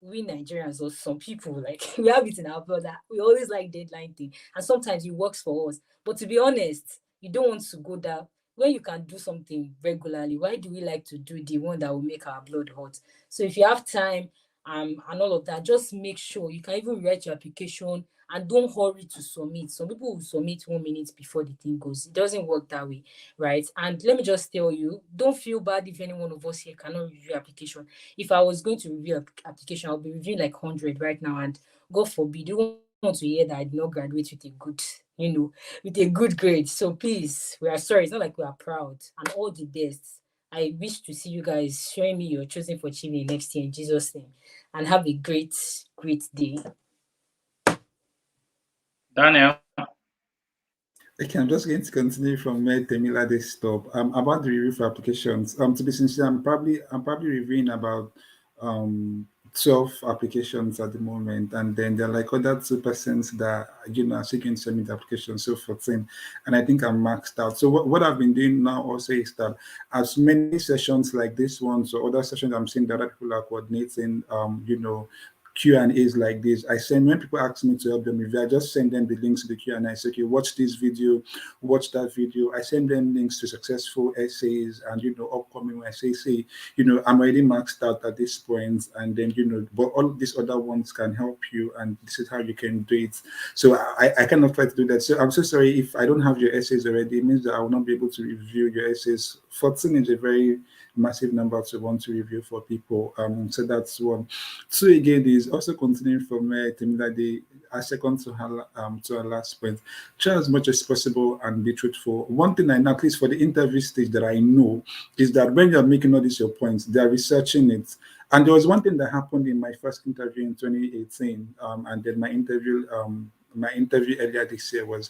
we Nigerians or some people like we have it in our blood that we always like deadline thing, and sometimes it works for us. But to be honest, you don't want to go there when you can do something regularly. Why do we like to do the one that will make our blood hot? So if you have time and all of that, just make sure you can even write your application and don't hurry to submit. Some people will submit 1 minute before the thing goes. It doesn't work that way, right? And let me just tell you, don't feel bad if any one of us here cannot review application. If I was going to review application, I'll be reviewing like 100 right now. And God forbid, you want to hear that I did not graduate with a good, with a good grade. So please, we are sorry. It's not like we are proud. And all the best. I wish to see you guys showing me you're choosing for Chile next year in Jesus' name. And have a great, great day. Daniel. Okay, I'm just going to continue from where Temilade stopped. About the review for applications. To be sincere, I'm probably reviewing about 12 applications at the moment, and then there are like other 2% that are seeking to submit applications, so 14, and I think I'm maxed out. So what I've been doing now also is that as many sessions like this one, so other sessions I'm seeing that other people are coordinating, Q&As like this, I send when people ask me to help them review, I just send them the links to the Q&A. I say, okay, watch this video, watch that video. I send them links to successful essays and upcoming when I say, I'm already maxed out at this point, and then but all these other ones can help you, and this is how you can do it. So I cannot try to do that. So I'm so sorry if I don't have your essays already. It means that I will not be able to review your essays. 14 is a very massive number to want to review for people. So that's one. Two again is also continuing from where Temilade, a second to her last point. Try as much as possible and be truthful. One thing I know, at least for the interview stage, that I know is that when you're making all these your points, they're researching it. And there was one thing that happened in my first interview in 2018, and then my interview earlier this year was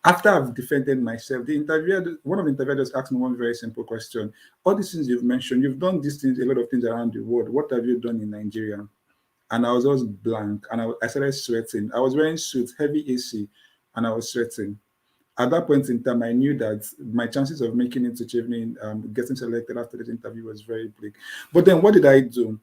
after I've defended myself. One of the interviewers asked me one very simple question. All these things you've mentioned, you've done these things, a lot of things around the world. What have you done in Nigeria? And I was just blank, and I started sweating. I was wearing suits, heavy AC, and I was sweating. At that point in time, I knew that my chances of making it to Chevening, getting selected after this interview was very bleak. But then what did I do?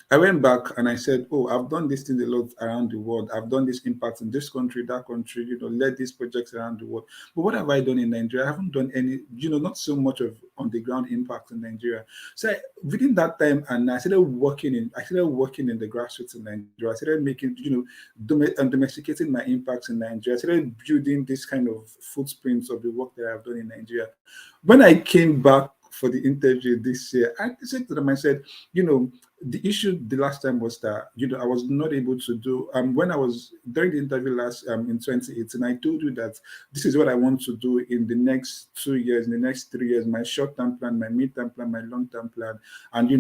I went back and I said, oh, I've done this thing a lot around the world. I've done this impact in this country, that country, led these projects around the world. But what have I done in Nigeria? I haven't done any, not so much of on the ground impact in Nigeria. So within that time, and I started working in the grassroots in Nigeria. I started making, domesticating my impacts in Nigeria. I started building this kind of footprints of the work that I've done in Nigeria. When I came back for the interview this year. I said to them, I said, you know, the issue the last time was that, you know, I was not able to do when I was during the interview last in 2018. I told you that this is what I want to do in the next 2 years, in the next 3 years, my short-term plan, my mid-term plan, my long-term plan, and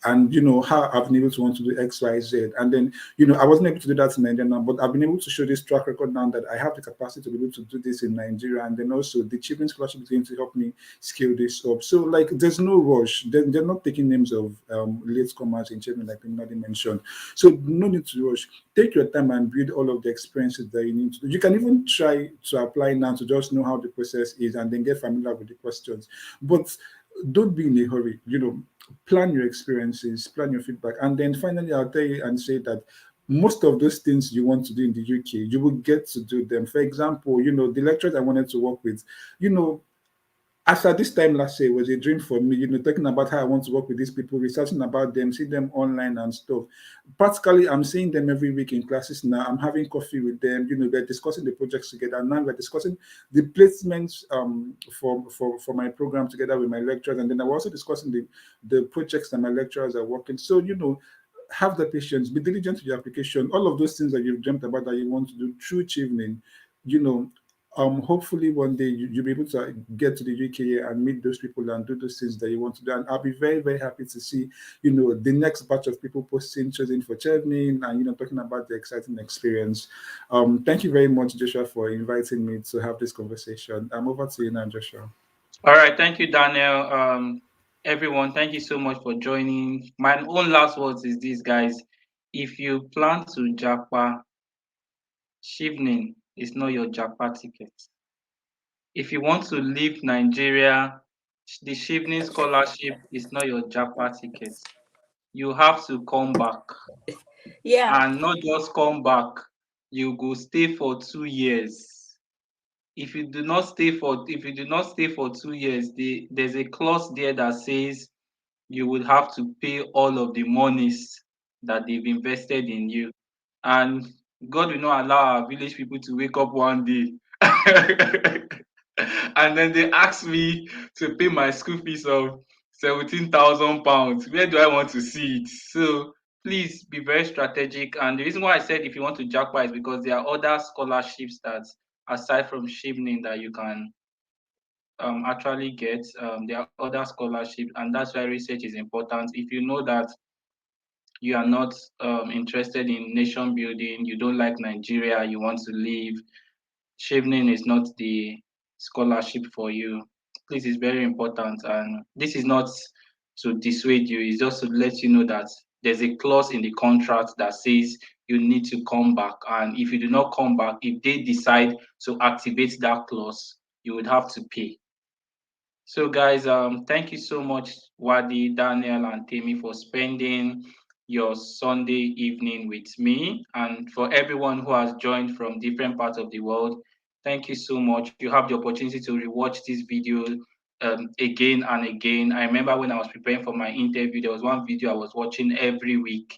how I've been able to want to do X, Y, Z. And then, I wasn't able to do that in Nigeria now, but I've been able to show this track record now that I have the capacity to be able to do this in Nigeria. And then also the Chevening Scholarship is going to help me scale this up. So like there's no rush. They're not taking names of late comers in Chevening like Nadi mentioned. So no need to rush. Take your time and build all of the experiences that you need to do. You can even try to apply now to just know how the process is and then get familiar with the questions. But don't be in a hurry. Plan your experiences, plan your feedback, and then finally I'll tell you and say that most of those things you want to do in the UK, you will get to do them. For example, the lecturers I wanted to work with, after this time last year, it was a dream for me, talking about how I want to work with these people, researching about them, see them online and stuff. Practically, I'm seeing them every week in classes now. I'm having coffee with them, we're discussing the projects together. Now we're discussing the placements for my program together with my lecturers. And then I was also discussing the projects that my lecturers are working. So, have the patience, be diligent with your application, all of those things that you've dreamt about that you want to do through Chevening, hopefully one day you'll be able to get to the UK and meet those people and do those things that you want to do. And I'll be very, very happy to see, the next batch of people posting, choosing for Chevening and, talking about the exciting experience. Thank you very much, Joshua, for inviting me to have this conversation. I'm over to you now, Joshua. All right, thank you, Daniel. Everyone, thank you so much for joining. My own last words is this, guys. If you plan to japa, Chevening is not your japa ticket. If you want to leave Nigeria, the Chevening Scholarship is not your japa ticket. You have to come back, Yeah. and not just come back. You go stay for 2 years. If you do not stay for 2 years, there's a clause there that says you would have to pay all of the monies that they've invested in you. And God will not allow our village people to wake up one day and then they ask me to pay my school fees of £17,000. Where do I want to see it? So please be very strategic. And the reason why I said if you want to jackpot is because there are other scholarships that aside from Chevening that you can actually get. There are other scholarships, and that's why research is important. If you know that you are not interested in nation building, you don't like Nigeria, you want to leave, Chevening is not the scholarship for you. This is very important, and this is not to dissuade you, it's just to let you know that there's a clause in the contract that says you need to come back. And if you do not come back, if they decide to activate that clause, you would have to pay. So, guys, thank you so much, Wadi, Daniel, and Temi, for spending your Sunday evening with me. And for everyone who has joined from different parts of the world, thank you so much. You have the opportunity to rewatch this video again and again. I remember when I was preparing for my interview, there was one video I was watching every week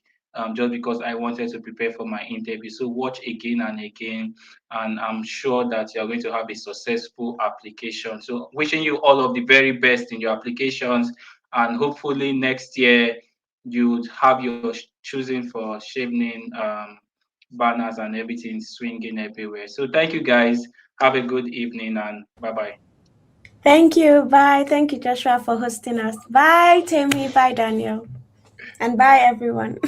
just because I wanted to prepare for my interview. So, watch again and again, and I'm sure that you're going to have a successful application. So wishing you all of the very best in your applications, and hopefully next year you'd have your choosing for Chevening banners and everything swinging everywhere. So thank you guys. Have a good evening and bye bye. Thank you. Bye. Thank you, Joshua, for hosting us. Bye, Temi. Bye, Daniel. And bye, everyone.